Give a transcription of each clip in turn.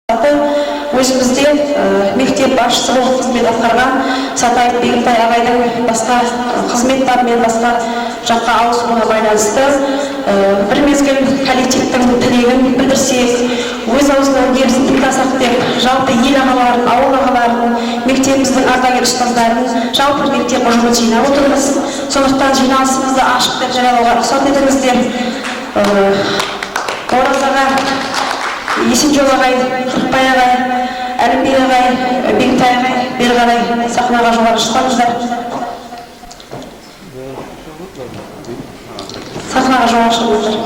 Өзімізде мектеп басшысы болып қызмет атқарған Сатаев Бегімтай ағайдың басқа қызметтермен басқа жаққа ауысуына байланысты бір мезгіл коллективтің тілегін білдірсек, өз аузынан келісін тыңдасақ деп, жалпы ел ағаларын, ауыл ағаларын, мектебіміздің ардагер ұстаздарын, жалпы мектеп ұжымын жинап отырмыз. Сондықтан жиналысымызды ашық деп жариялауға рұқсат етіңіздер. Оразаға Есенжол ағай, Қырықбай ағай, Әлімбек ағай, Бегімтай ағай, бері қарай сахнаға жоғары шықсаңыздар. Сахнаға жоғары шығыңыздар.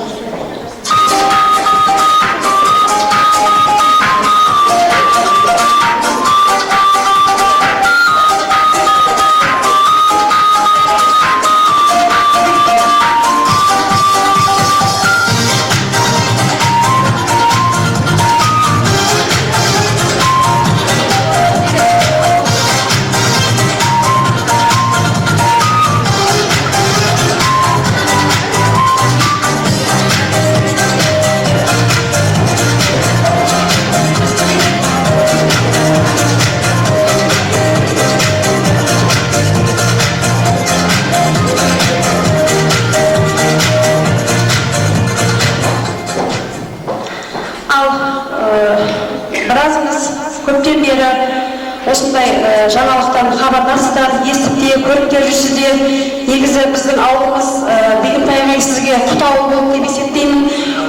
Көптен бері осындай жаңалықтан хабардарсыздар, естіпте, көріпте жүрсіздер. Негізі біздің ауылымыз Бегімтай ағай сізге құттықтау болып деп есептеймін.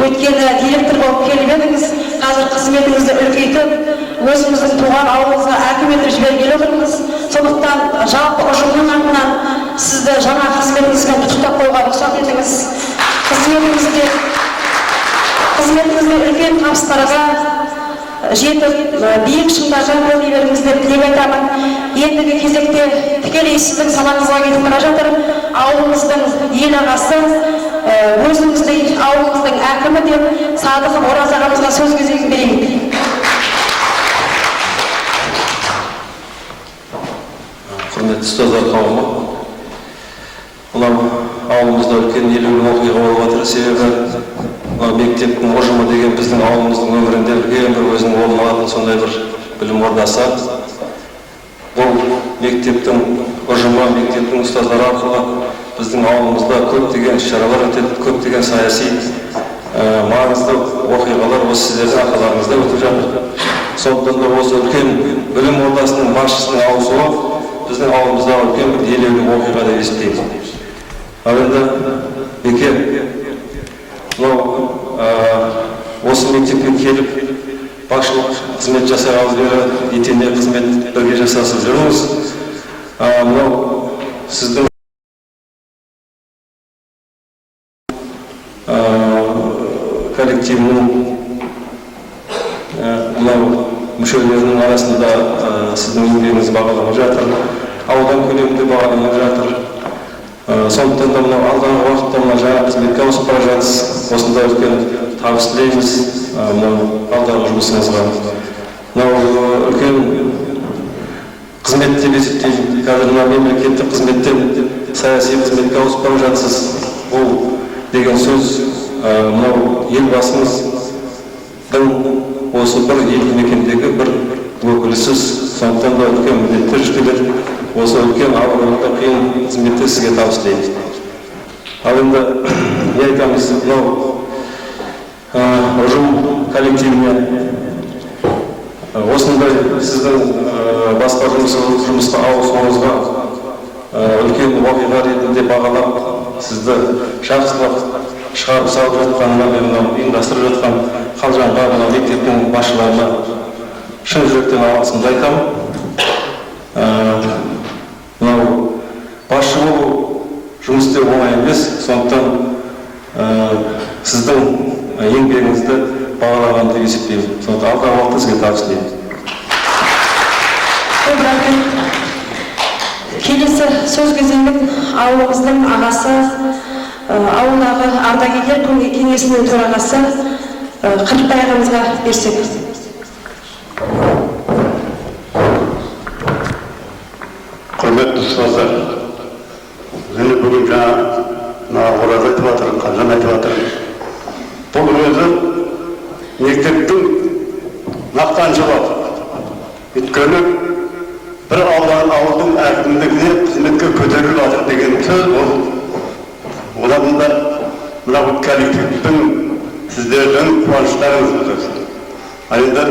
Өйткені директор болып келіп едіңіз, қазір қызметіңізді үлкейтіп, өзіміздің туған ауылымызға әкім етіп жібергелі отырмыз. Сондықтан жалпы ұжымның атынан сізді жаңа қызметіңізбен құттықтап қоюға рұқсат етіңіз. Қызметіңізде үлкен табыстарға жетіп, биік шыңдарға көтеріле беріңіз деп тілек айтамын. Ендігі кезекте тікелей сіздің салаңызға кетіп бара жатыр. Ауылымыздың ел ағасы, өзіміздің ауылымыздың әкімі деп Садықов Ораз ағамызға сөз кезегін берейін. Құрметті ұстаздар қауымы, мынау ауылымызда үлкен елеулі оқиға болып жатыр. Себебі мектептің ұжымы деген біздің ауылымыздың өмірінде үлкен бір өзінің орнын алатын сондай бір білім ордасы. Бұл мектептің ұжымы, мектептің ұстаздары арқылы біздің ауылымызда көптеген іс-шаралар өтеді, көптеген саяси маңызды оқиғалар осы сіздердің арқаларыңызда өтіп жатыр. Сондықтан да осы үлкен білім ордасының басшысының ауысуы біздің ауылымызда үлкен бір елеулі оқиға деп есептейміз. Ал енді бекер осы мектепке келіп, басшылық қызмет жасағалы бері етене қызмет бірге жасасып жүрміз. Мынау сіздің коллективінің мынау мүшелерінің арасында сіздің еңбегіңіз бағаланып жатыр, аудан көлемінде бағаланып жатыр. Сондықтан да мынау алдағы уақытта мына жаңа қызметке ауысып бара жатырсыз. Осындай үлкен табыс тілейміз мынау алдағы жұмысыңызға. Мынау үлкен қызмет деп есептеймін. Қазір мына мемлекеттік қызметтен саяси қызметке ауысып бара жатырсыз. Бұл деген сөз мынау елбасымыздың осы бір елді мекендегі бір өкілісіз. Сондықтан да үлкен міндеттер жүктеледі. Осы үлкен ауырында қиын қызметте сізге табыс тілейміз. Ал енді не айтамыз, мынау ұжым коллективіне осындай сіздің басқа жұмысқа ауысуыңызға үлкен оқиға ретінде бағалап, сізді жақсылап шығарып салып жатқанына мен ұйымдастырып жатқан Қалжанға, мектептің басшыларына шын жүректен алғысымды айтамын. Мынау басшы болу жұмыс істеу оңай емес, сондықтан сіздің еңбегіңізді бағалағанды есептеймін. Сондықтан алдағы уақытта сізге табыс тілеймін. Келесі сөз кезегін ауылымыздың ағасы, ауылдағы ардагерлер кеңесінің төрағасы Қырықбай ағамызға берсек. Құрметті ұстаздар, және бүгін жаңа Ораз айтып жатыр, Қалжан айтып жатыр. Бұл өзі мектептің мақтаншылық. Өйткені бір ауылдың әкімдігіне қызметке көтеріліп жатыр деген сөз ол одан да мынау коллективтің сіздердің қуаныштарыңыз өтеді. Енді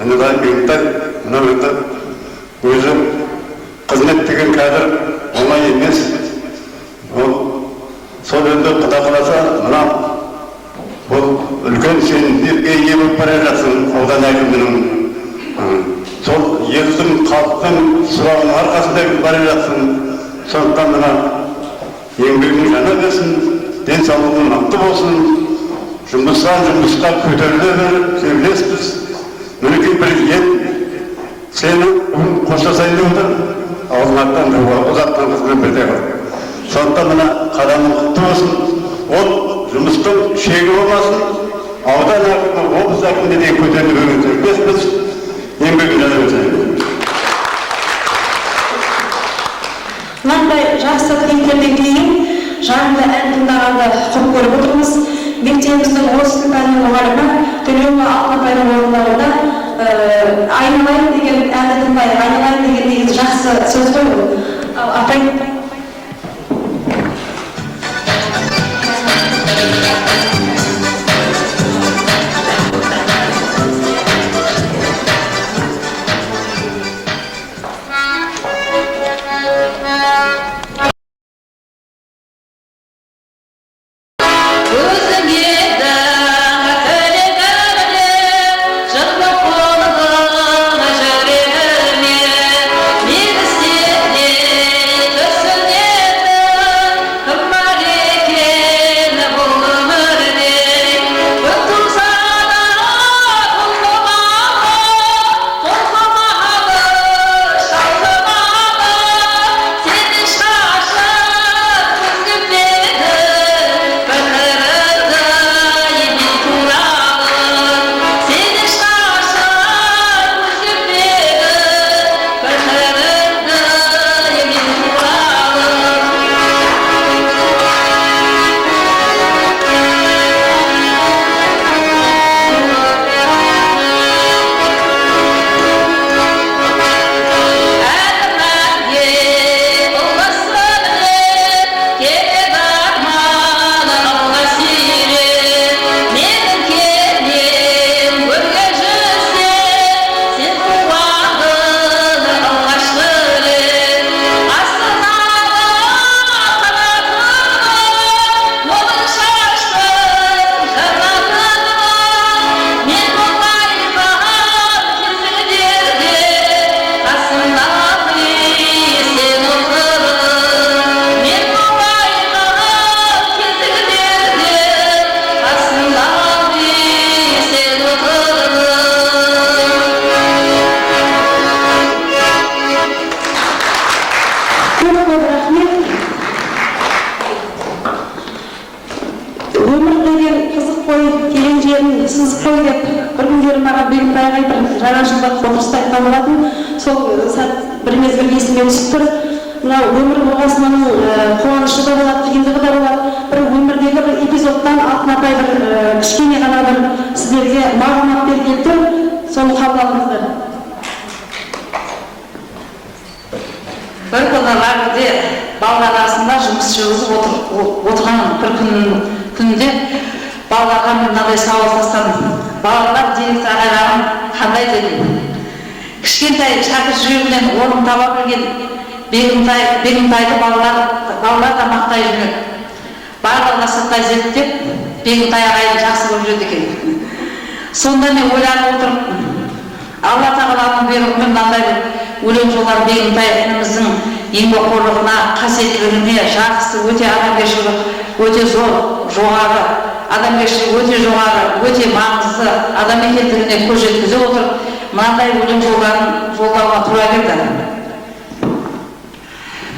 мынау енді өзі қызмет деген қазір оңай емес. Сол енді Құда қаласа мына бұл үлкен сенімдерге ие болып бара жатсың аудан әкімінің. Сол елдің халықтың сұрағының арқасында бара жатсың. Сондықтан мына еңбегің жана берсін, денсаулығың мықты болсын, жұмысқа көтеріле бер, сөйлеспіз. Мемлекет президент сені қоштасайын деп отыр, аузыңнан ұзақтан қызбен бірде бар. Сондықтан мына қадамың құтты болсын, ол жұмыстың шегі болмасын, аудан әкімі, облыс әкіміне дейін көтеріліп өңірдербеспіз, еңбегін жана берсін. Мынандай жақсы тілектерден кейін жанында ән тыңдағанды құп көріп отырмыз. Мектебіміздің орыс тілі пәнінің мұғалімі Төлеуова Алтынбайдың орындауында айналайын деген әнді тыңдайық. Айналайын деген негізі жақсы сөз ғой ол. Апай. бір мезгіл есіме түсіп тұр. Мынау өмір болғасының қуанышы да болады, қиындығы да болады. Бір өмірдегі бір эпизодтан Алтынапай бір кішкене ғана бір сіздерге мағлұмат берген тұр. Соны қабыл алыңыздар. Бір күні лагерьде балалар арасында жұмыс жүргізіп отырған бір күнде балаларға мен мынадай сауал тастадым. Балалар директор ағайған қандай деді? Кішкентай шәкірт жүрегінен орын таба білген Бегімтайды балалар да мақтай жүреді. Барлығына сырттай зерттеп, Бегімтай ағайды жақсы көріп жүреді екен. Сонда мен ойланып отырып, Алла тағаланың бұйрығымен мынандай өлең жолдар Бегімтай ініміздің еңбекқорлығына, қасиеттілігіне, жақсы, өте адамгершілігі өте жоғары, адамгершілігі өте жоғары, өте маңызды адам екендігіне көз жеткізе отырып, мынандай өлең жолдарын жолдауға тура келді.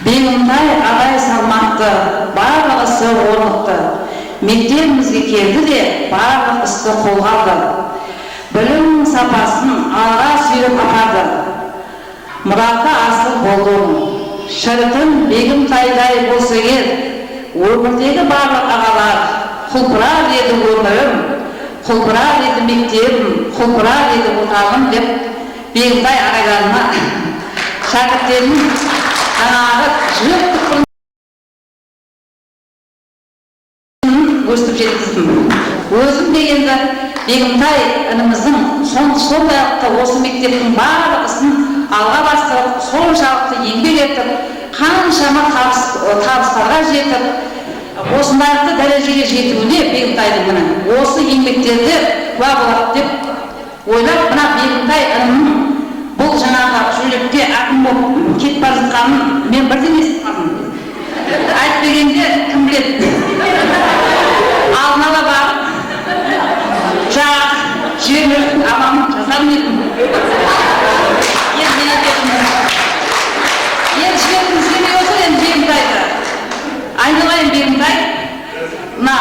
Бегімтай ағай салмақты, барлық ісі орнықты. Мектебімізге келді де барлық істі қолға алды. Білім сапасын алға сүйреп апарды. Мұраты асыл болды. Шіркін Бегімтайдай болса егер, өмірдегі барлық ағалар құлпырар еді өмірім. құлпырар еді мектебім, құлпырар еді отағым деп Бегімтай ағайларына шәкірттерінің жаңағы жүрек өстіп жеткіздім. Өзім дегенді Бегімтай ініміздің сондай-ақ осы мектептің барлық ісін алға бастырып, соншалықты еңбек етіп, қаншама табыстарға жетіп, осындайлықты дәрежеге жетуіне Бегімтайдың міне осы еңбектерде куә болады деп ойлап, мына Бегімтай інімнің бұл жаңағы жүректе әкім болып кетіп бара жатқанын мен бірден естіп қалдым. Айтпегенде кім біледі? Алдына ала барып, жаңағы жерлердің аманын жазамын едім. Енді жібергім келмей отыр енді Бегімтайды. Айналайын Бегімтай, мына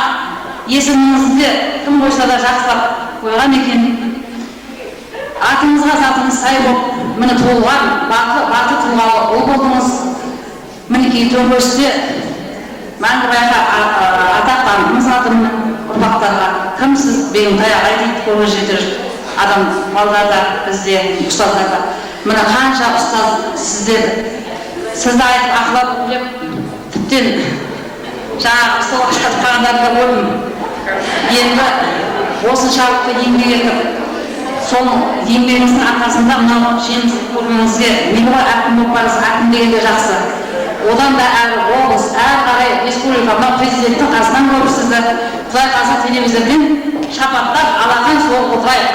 есіміңізді кім қойса да жақсылап қойған екен. Атыңызға затыңыз сай болып, міне туылған, бақы тұлғалы ұл болдыңыз. Мінекей төңкерісте мәңгі байқа атақтандыңыз атымның ұрпақтарға. Кімсіз Бегімтай ағай дейді көңіл жетер адам балаларда, бізде, ұстаздарда. Міне қанша ұстаз сізді айтып ақылап өтіп, тіптен жаңағы сол ақшатқандарды көрдім. Енді осыншалықты еңбек етіп, соның еңбегіңіздің арқасында мынау жемісті көргеніңізге мені ғой әкім болып барасыз, әкім дегенде жақсы. Одан да әрі облыс, әрі қарай республика, мынау президенттің қасынан көріп сізді Құдай қаласа телевизорден шапаттап алақан соғып отырайық.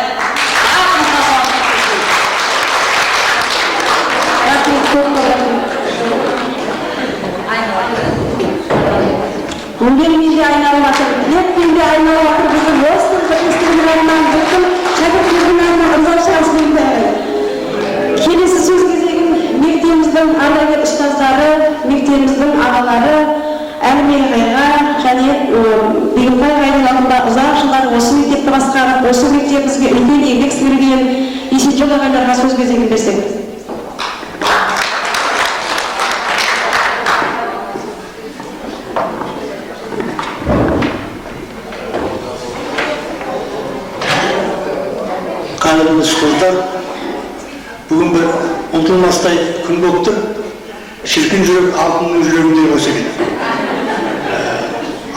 Өлгенменде айналып жатыр, тілекпенде айналып жатыр, біздің осы бірлестігінің атынан бүкіл шәкірттердің атынан ырзашылығымыз Бегімтай. Келесі сөз кезегін мектебіміздің ардагер ұстаздары, мектебіміздің ағалары Әлімбек ағайға және Бегімтай ағайдың алдында ұзақ жылдар осы мектепті басқарып, осы мектебімізге үлкен еңбек сіңірген Есенжол ағайларға сөз кезегін берсек. Қадірлі ұстаздар, бүгін бір ұмытылмастай күн болып тұр. Шіркін жүрек алтынның жүрегіндей болса керек.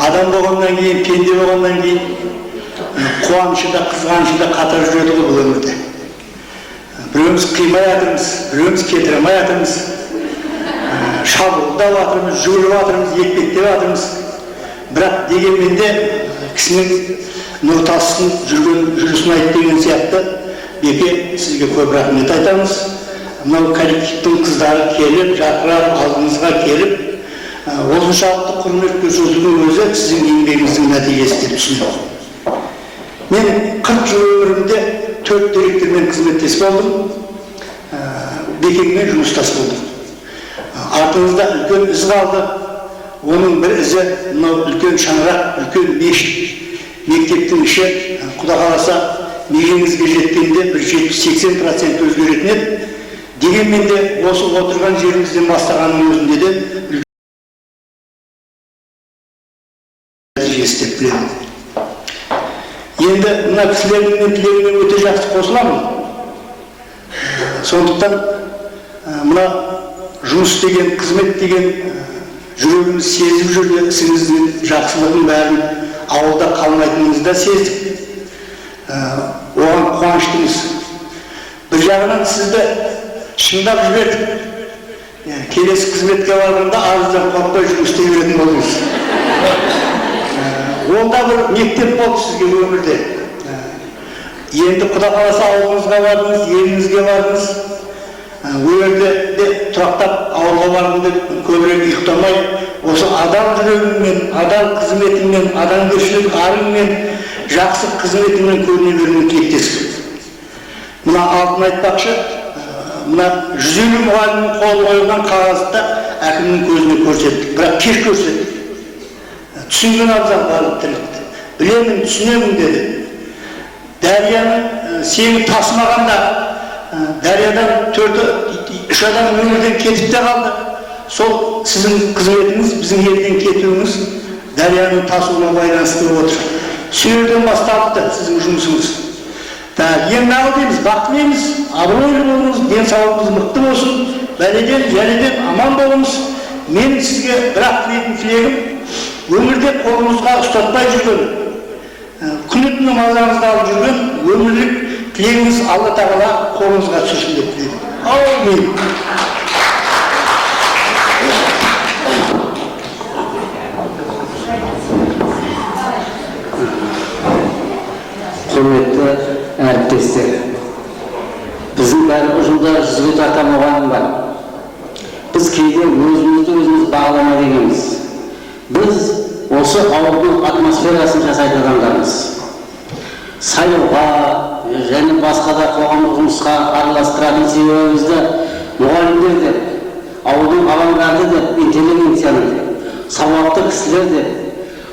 Адам болғаннан кейін, пенде болғаннан кейін, қуанышы да, қызғанышы да қатар жүреді ғой бұл өмірде. Біреуміз қимай жатырмыз, біреуміз кетіремай жатырмыз, шабуылдап жатырмыз, жүгіріп жатырмыз, екпеттеп жатырмыз. Бірақ дегенмен де кісінің нұр тасысын жүрісін айт деген сияқты Беке сізге көп рахмет айтамыз. Мынау коллективтің қыздары келіп, жатырап, алдыңызға келіп, осыншалықты құрмет көрсетудің өзі сіздің еңбегіңіздің нәтижесі деп түсінемін. Мен 40 жыл өмірімде 4 директормен қызметтес болдым, Бекеңмен жұмыстас болдым. Артыңызда үлкен із қалды. Оның бір ізі мынау үлкен шаңырақ, үлкен мешіт. Мектептің іші, Құда қаласа, мейіріңізге жеткенде бір 70-80% өзгеретін еді. Дегенмен де осы отырған жерімізден бастағанның өзінде де нәтижесі деп білемін. Енді мына кісілердің тілегіне өте жақсы қосыламын. Сондықтан мына жұмыс деген, қызмет деген жүрегіміз сезіп жүрді, ісіңіздің жақсылығын бәрін ауылда қалмайтыныңызды да сездік. Оған қуаныштымыз. Бір жағынан сізді шыңдап жібердік. Келесі қызметке барғанда арыздан қорықпай жұмыс істей беретін болдыңыз. Ол да бір мектеп болды сізге өмірде. Енді Құда қаласа ауылыңызға бардыңыз, еліңізге бардыңыз. Өмірде де тұрақтап ауылға бардым деп көбірек ұйықтамай, осы адал жүрегіңмен, адал қызметіңмен, адамгершілік арыңмен, жақсы қызметіңмен көріне беруге тілектеспін. Мына алтын айтпақшы, мына 150 мұғалімнің қолы қойылған қағазды әкімнің көзіне көрсеттік, бірақ кеш көрсеттік. Түсінген абзал барлық тірлікті. Білемін, түсінемін деді. Дәрияны сені тасымағанда, Дариядан 3 адам өмірден кетіп те қалды. Сол сіздің қызметіңіз, біздің елден кетуіңіз Дарияның тасуына байланысты отыр. сүйерден басталыпты сіздің жұмысыңыз. Ең нағыл дейміз, бақ тілейміз, абыройлы болыңыз, денсаулығыңыз мықты болсын, бәледен, жәледен аман болыңыз. Мен сізге бірақ тілейтін тілегім, өмірде қолыңызға ұстатпай жүрген, күні түні мазаңызды алып жүрген өмірлік тілегіңіз Алла тағала қолыңызға түссін деп тілеймін. Аумин. Құрметті әріптестер, біздің бәрі ұжымда 100-ге тарта мұғалім бар. Біз кейде өзімізді өзіміз бағалама дегенбіз. Біз осы ауылдың атмосферасын жасайтын адамдармыз. Сайлауға және басқа да қоғамдық жұмысқа араластыратын себебімізді мұғалімдер деп, ауылдың авангарды деп, интеллигенцияны деп, сауатты кісілер деп,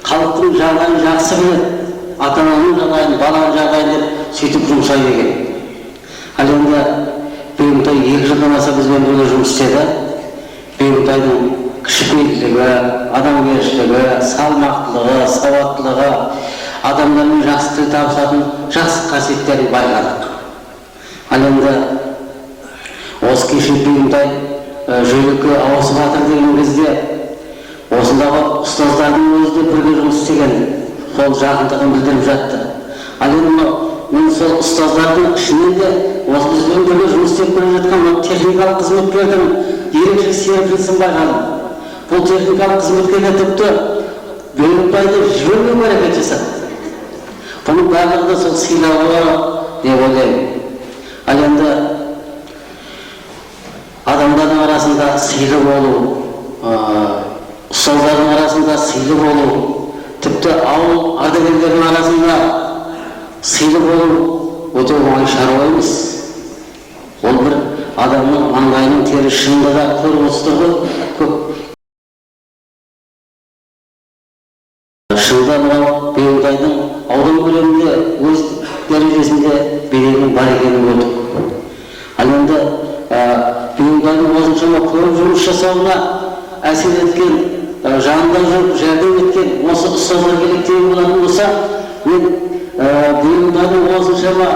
халықтың жағдайын жақсы біледі, ата-ананың жағдайын, баланың жағдайын деп сөйтіп жұмсайды екен. Ал енді Бегімтай 2 жылдан аса бізбен бірге жұмыс істеді. Бегімтайдың кішіпейілдігі, адамгершілігі, салмақтылығы, сауаттылығы, адамдармен жақсы тіл табысатын жақсы қасиеттерін байқадық. Ал енді осы кеше Бегімтай жүйрікке ауысып жатыр деген кезде осындағы ұстаздардың өзі де бірге жұмыс істеген, сол жақындығын білдіріп жатты. Ал енді мен сол ұстаздардың ішінен де осы бізбен бірге жұмыс істеп келе жатқан техникалық қызметкердің ерекше серпілісін байқадым. Бұл техникалық қызметкерлер тіпті Бегімтайды жібермеуге әрекет жасады. Бұның барлығы да сол сыйлауы деп ойлаймын. Ал енді адамдардың арасында сыйлы болу, ұстаздардың арасында сыйлы болу, тіпті ауыл ардагерлерінің арасында сыйлы болу өте оңай шаруа емес. Ол бір адамның маңдайының тері шынында да көріп отырсыздар ғой. Шынында мынау Бегімтайдың аудан көлемінде өз дәрежесінде беделінің бар екенін көрдік. Ал енді Бегімтайдың осыншама көп жұмыс жасауына әсер еткен, жанында жүріп жәрдем еткен осы ұстаздар керек деген болатын болса, мен Бегімтайдың осыншама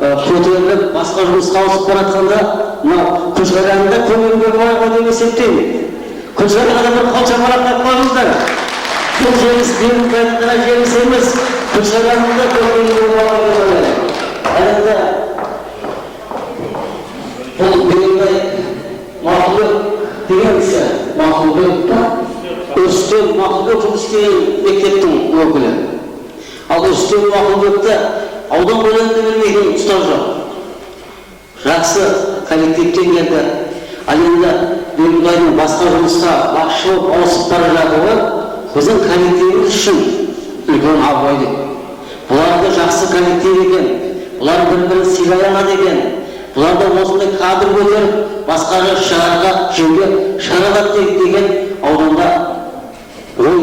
көтеріліп басқа жұмысқа ауысып баратқанда мынау Күлшайранында көмегіме қойға деп есептеймін. Күлшайранға бір қол шапалақтап қойыңыздар. Бұл жеңіс Бегімтайдың ғана жеңіс емес, Күлшайранында көмегіме қойға деп ойлаймын. Ал енді бұл Бегімтай Мақұлбек деген кісі, Мақұлбек Рүстем Мақұлбек жұмыс істеген мектептің өкілі. Ал Рүстем Мақұлбекті аудан көлемінде білмейтін ұстаз жоқ. Жақсы коллективтен келді. Ал енді Бегімтайдың басқа жұмысқа басшы болып ауысып бара жатуы біздің коллективіміз үшін үлкен абырой. Бұлар да жақсы коллектив екен, бұлар бір-бірін сыйлай алады екен, бұлар да осындай кадр көтеріп басқа шараға жүруге шаралады деген ауданда ой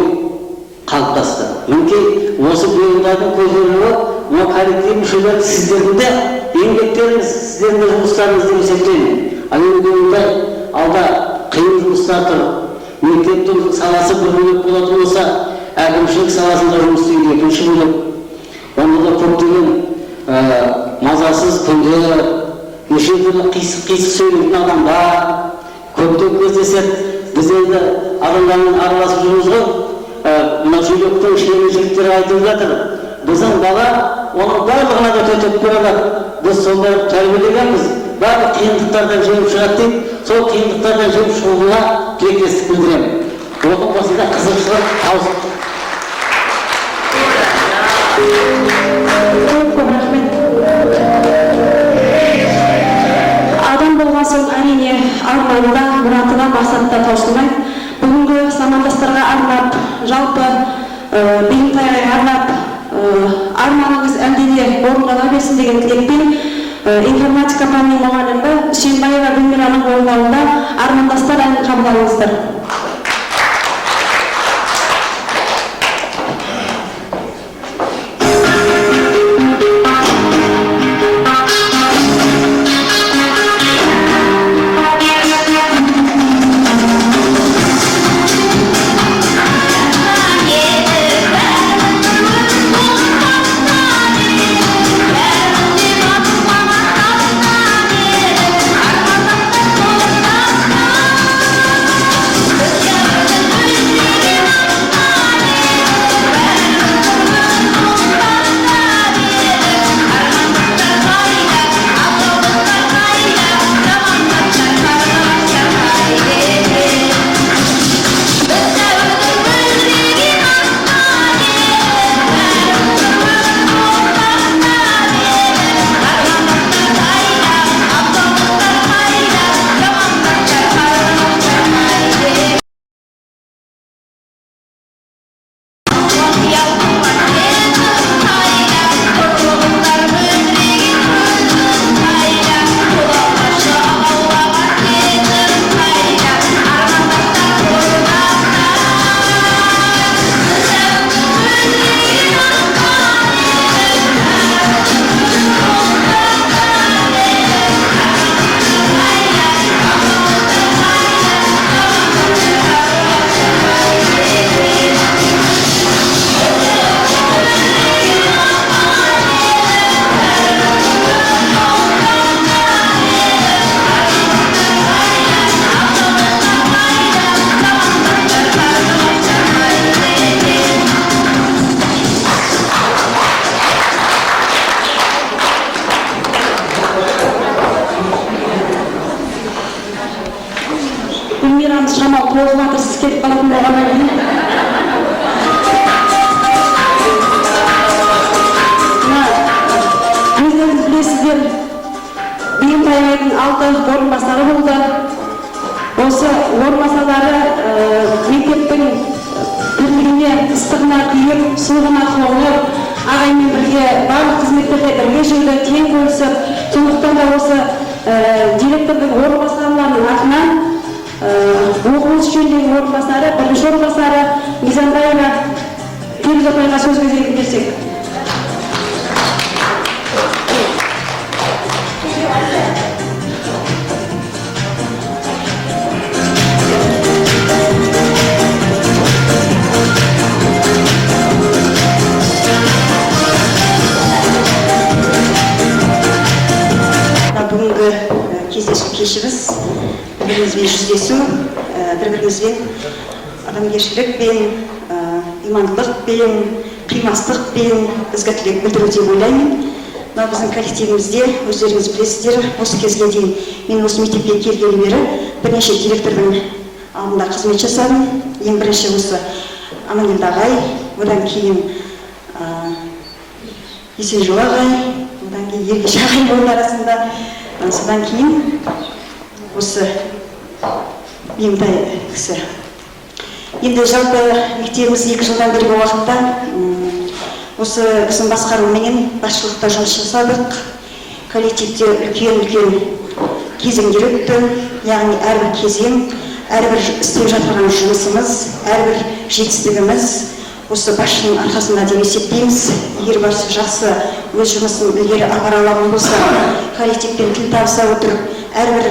қалыптасты. Мүмкін осы Бегімтайдың көтерілуі мына коллектив мүшелері сіздердің де еңбектеріңіз, сіздердің де жұмыстарыңыз деп есептеймін. Ал енді Бегімтай алда қиын жұмыстар тұр. Мектептің саласы бір бөлек болатын болса, әкімшілік саласында жұмыс істеуге екінші бөлек. Онда да көптеген мазасыз күндер, неше түрлі қисық сөйлейтін адамдар көптен кездеседі. Біз енді адамдармен араласып жүрміз ғой. Мына жүйріктің шенеунік жігіттері айтып жатыр. Біздің бала оның барлығына да төтеп бере алады. Біз сондай тәрбиелегенбіз. Барлық қиындықтардан жеңіп шығады дейді. Сол қиындықтардан жеңіп шығуына тілектестік білдіремін. Оның осында қызықшылық таусып. Адам болған соң әрине арманында, мұратына, мақсатта таусылмайды. Бүгінгі замандастарға арнап, жалпы Бегімтайға арнап, арманыңыз әлде орындала берсін деген тілекпен информатика пәнінің мұғалімі Үсенбаева Гүлмираның орындауында армандастар әнін қабыл алыңыздар. Yeah. меймандарымыз шамалы толып жатыр, сіз кетіп қалатын болғаннан кейін. Өздеріңіз білесіздер, Бейімтай ағайдың 6 орынбасары болды. Осы орынбасарлары мектептің бірлігіне, ыстығына күйіп, суығына қоңып, ағаймен бірге барлық қызметтерде бірге жүрді, тең бөлісіп, сондықтан да осы директордың орынбасарларының атынан оқуымыз жөніндегі орынбасары, бірінші орынбасары Мизанбаева Фирuz апайға сөз кезегін берсек. Бүгінгі кездесу кешіміз бір-бірімізбен жүздесу, бір-бірімізбен адамгершілікпен, имандылықпен, қимастықпен ізгілік білдіру деп ойлаймын. Мынау біздің коллективімізде өздеріңіз білесіздер, осы кезге дейін мен осы мектепке келгелі бері бірнеше директордың алдында қызмет жасадым. Ең бірінші осы Амангелді ағай, одан кейін Есенжол ағай, одан кейін Ергеш ағайдың арасында, содан кейін осы Бейімтай кісі. Енді жалпы мектебіміз 2 жылдан бергі уақытта осы біздің басқаруымен басшылықта жұмыс жасадық. Коллективте үлкен кезеңдер өтті, яғни әрбір кезең, әрбір істеп жатқан жұмысымыз, әрбір жетістігіміз осы басшының арқасында деп есептейміз. Егер басшы жақсы өз жұмысын ілгері апара алатын болса, коллективпен тіл табыса отырып, әрбір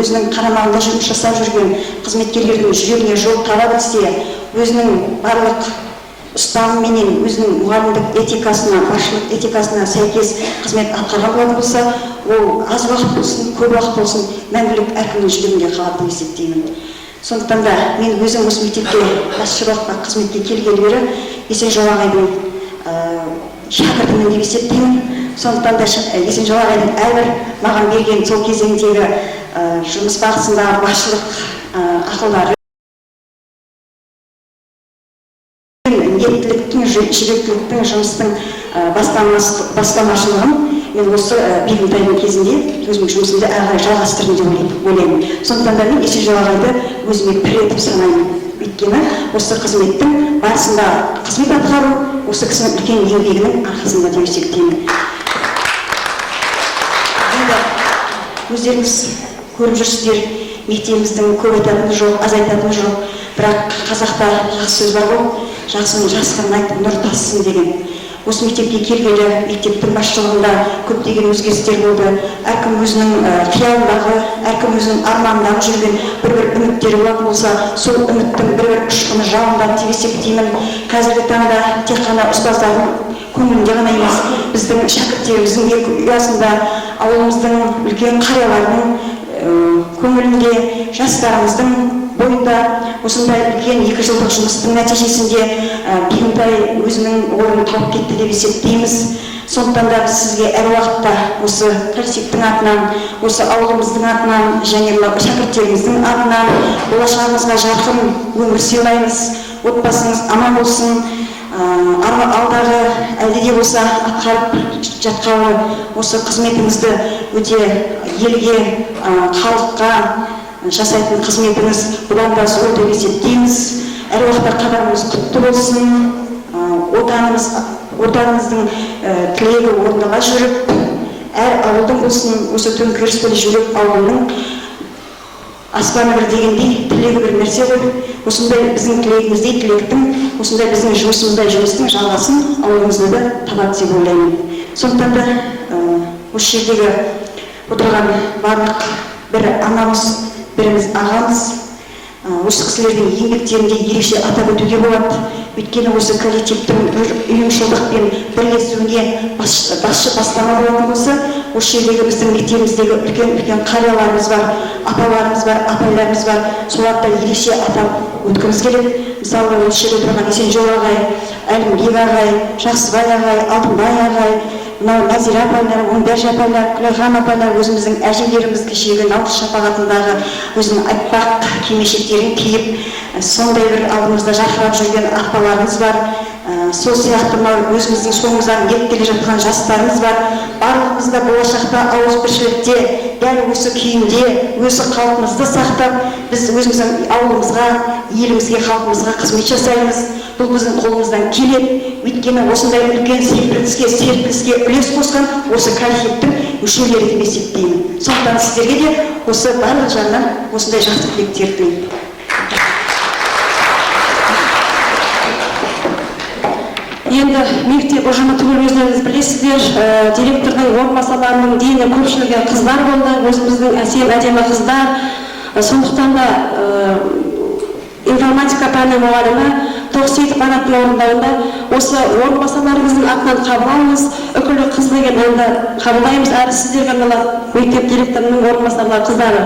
өзінің қарамағында жұмыс жасап жүрген қызметкерлердің жүрегіне жол таба білсе, өзінің барлық ұстанымменен, өзінің мұғалімдік этикасына, басшылық этикасына сәйкес қызмет атқарған болатын болса, ол аз уақыт болсын, көп уақыт болсын, мәңгілік әркімнің жүрегінде қалады деп есептеймін. Сондықтан да мен өзім осы мектепке басшылыққа қызметке келгелі бері Есенжол ағайдың шәкіртімін деп есептеймін. Сондықтан да Есенжол ағайдың әрбір маған берген сол кезеңдегі жұмыс барысындағы басшылық ақылдары, ниеттіліктің, жүректіліктің, жұмыстың бастамашылығын мен осы Бейімтайдың кезінде өзімнің жұмысымды әрі жалғастырдым деп ойлаймын. Сондықтан да мен Есенжол ағайды өзіме пір етіп санаймын. Өйткені осы қызметтің барысында қызмет атқару, осы кісінің үлкен еңбегінің арқасында деп есептеймін. Өздеріңіз көріп жүрсіздер, мектебіміздің көп айтатыны жоқ, аз айтатыны жоқ, бірақ қазақта жақсы сөз бар ғой, жақсының жасқанын айтып нұр тасысын деген. Осы мектепке келгелі мектептің басшылығында көптеген өзгерістер болды. Әркім өзінің қиялындағы, әркім өзінің арманындағы жүрген бір үміттері болатын болса, сол үміттің бір ұшқыны жалындады деп есептеймін. Қазіргі таңда тек қана ұстаздардың көңілінде ғана емес, біздің шәкірттеріміздің ұясында, ауылымыздың үлкен қариялардың көңілінде, жастарымыздың бойында осындай үлкен 2 жылдық жұмыстың нәтижесінде Бейімтай өзінің орнын тауып кетті деп есептейміз. Сондықтан да біз сізге әр уақытта осы коллективтің атынан, осы ауылымыздың атынан және шәкірттеріміздің атынан болашағымызға жарқын өмір сыйлаймыз. Отбасыңыз аман болсын. Алдағы әлде де болса атқарып жатқалы осы қызметіңізді өте елге, халыққа жасайтын қызметіңіз бұдан да зор деп есептейміз. Әр уақытта қадамыңыз құтты болсын. Отанымыздың тілегі орындала жүріп, әр ауылдың болсын, осы төңкеріспен жүріп ауылының аспаны бір дегендей, тілегі бір нәрсе ғой. Осындай біздің тілегіміздей тілектің, осындай біздің жұмысымыздай жұмыстың жалғасын ауылымызда да табады деп ойлаймын. Сондықтан да осы жердегі отырған барлық бір анамыз, біріміз ағамыз, осы кісілердің еңбектерінде ерекше атап өтуге болады. Өйткені осы коллективтің ұйымшылдықпен бірлесуіне басшы бастама болатын болса, осы жердегі біздің мектебіміздегі үлкен қарияларымыз бар, апаларымыз бар, апайларымыз бар, соларды ерекше атап өткіміз келеді. Мысалы, осы жерде тұрған Есенжол ағай, Әлімбек ағай, Жақсыбай ағай, Алтынбай ағай, мынау Назира апайлар, Оңдаржа апайлар, Күләйхан апайлар өзіміздің әжелеріміз кешегі наурыз шапағатындағы өзінің айтпақ кимешектерін киіп, сондай бір алдымызда жарқырап жүрген апаларымыз бар. Сол сияқты мынау өзіміздің соңымыздан еріп келе жатқан жастарымыз бар. Барлығымыз да болашақта ауызбіршілікте, дәл осы күйінде, осы қалпымызды сақтап, біз өзіміздің ауылымызға, елімізге, халқымызға қызмет жасаймыз. Бұл біздің қолымыздан келеді. Өйткені осындай үлкен серпіліске үлес қосқан осы коллективтің мүшелері деп есептеймін. Сондықтан сіздерге де осы барлық жағынан осындай жақсы тілектер тілеймін. Енді мектеп ұжымы түгел өздеріңіз білесіздер, директордың орынбасарларының дені көпшілігі қыздар болды, өзіміздің әдемі қыздар. Сондықтан да информатика пәні мұғалімі Тоқсейітов Анаттың орындауында осы орынбасарларыңыздың атынан қабыл алыңыз, үкілі қыз деген әнді қабылдаймыз, әрі сіздерге арналады мектеп директорының орынбасарлары қыздары.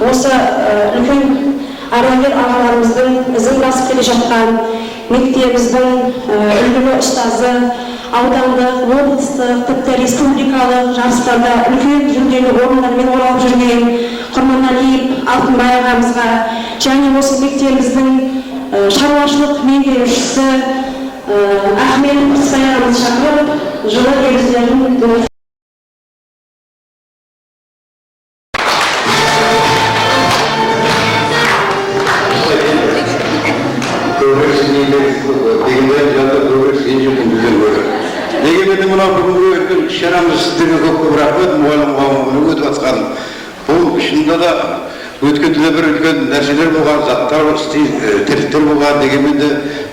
осы үлкен ардагер ағаларымыздың ізін басып келе жатқан мектебіміздің үлгілі ұстазы, аудандық, облыстық, тіпті республикалық жарыстарда үлкен жүлделі орындармен оралып жүрген Құрманәлиев Алтынбай ағамызға және осы мектебіміздің шаруашылық меңгерушісі Ахмет Құстай ағамызды шақырып, жылы лебіздерін шарамыз сіздерге көп рахмет, мұғалім қауымына өтіп жатқан бұл шынында да өткенде де бір үлкен нәрселер болған, заттар, тірліктер болған дегенмен де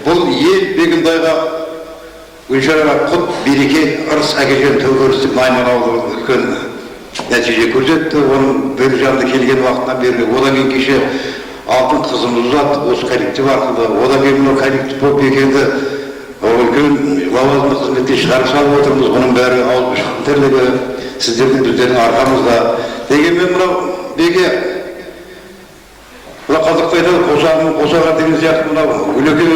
бұл ел Бегімбайға Гүлшара құт береке ырыс әкелген төңкерістік Найман ауылы үлкен нәтиже көрсетті. Оның бері жанды келген уақытынан бері, одан кейін кеше алтын қызымыз ұзатты осы коллектив арқылы. Одан кейін мынау коллектив болып екенді үлкен лауазымды қызметте шығарып салып отырмыз. Бұның бәрі ауыл тірлігі сіздердің біздердің арқамызда. Дегенмен мынау Беге қазақта айтады, қосаға деген сияқты мынау Үлекең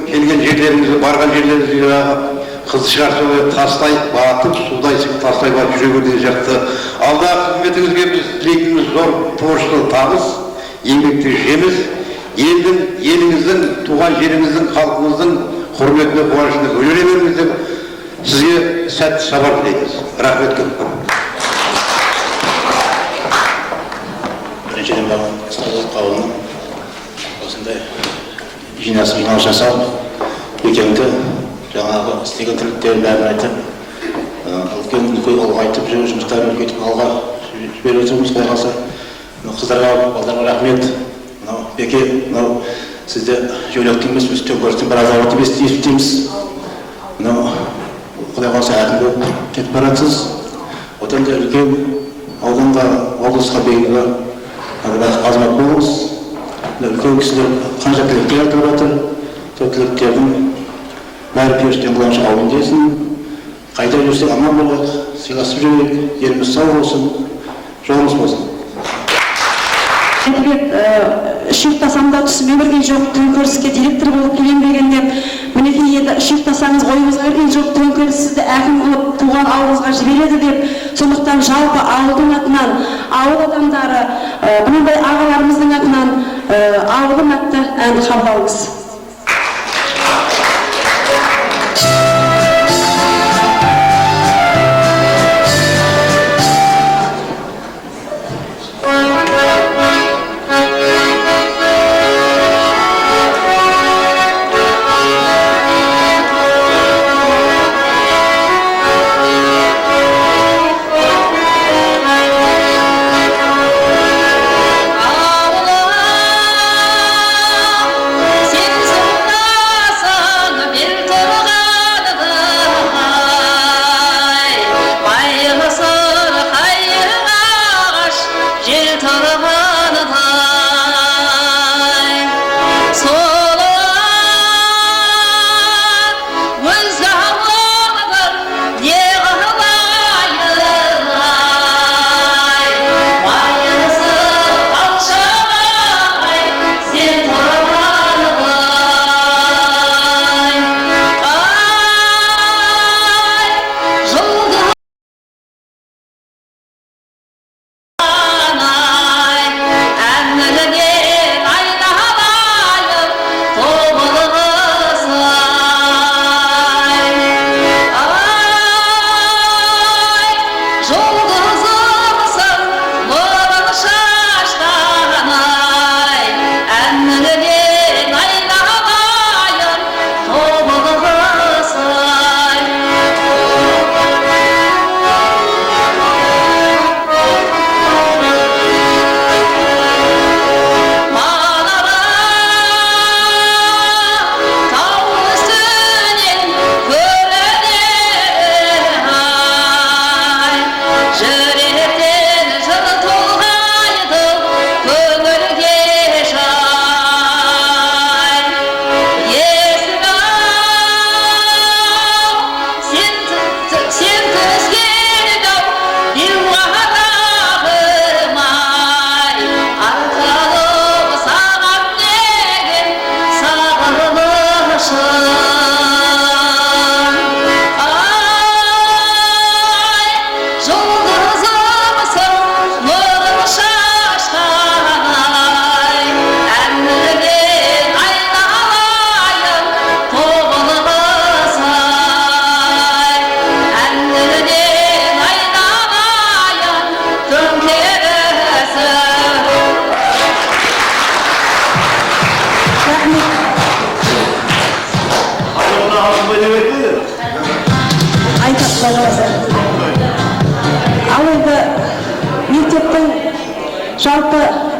келген жерлеріңізді, барған жерлеріңізді қызды шығарса тастай батып, судай тастай батып жүре бер деген сияқты. Алдағы қызметіңізге біз тілейтініміз зор творчестволық табыс, еңбекті жеміс, елдің, еліңіздің, туған жеріңіздің, халқыңыздың құрметіне, қуанышына бөлене беріңіз деп сізге сәтті сапар тілейміз. Рахмет көп. Біріншіден бағын ұстазылық қауымның осындай жинас жасап, Бекеңді жаңағы істеген тірліктерін бәрін айтып, үлкен ұлғайтып, жұмыстарын үлкейтіп алға жіберіп отырмыз. Құдай қаласа, қыздарға, балдарға рахмет. Беке, сізді жөлектің емес, біз төңкерістің бір азаматы естіміз. Құдай қаласа әкім болып кетіп баратсыз. Одан да үлкен ауданға, облысқа Бегімбайға азамат болыңыз. Үлкен кісілер қанша тілектер айтылып жатыр. Сол тілектердің бәрі періштен құланша ауын десін. Қайда жүрсек аман болайық, сыйласып жүрейік, еліміз сау болсын, жолымыз болсын. Үш ұйықтасамда түсіме берген жоқ, төңкеріске директор болып келем дегенде, мінекей енді үш ұйықтасаңыз ойыңызға берген жоқ, төңкеріс сізді әкім болып туған ауылыңызға жібереді деп, сондықтан жалпы ауылдың атынан, ауыл адамдары, мынандай ағаларымыздың атынан ауылым атты әнді қабыл алыңыз.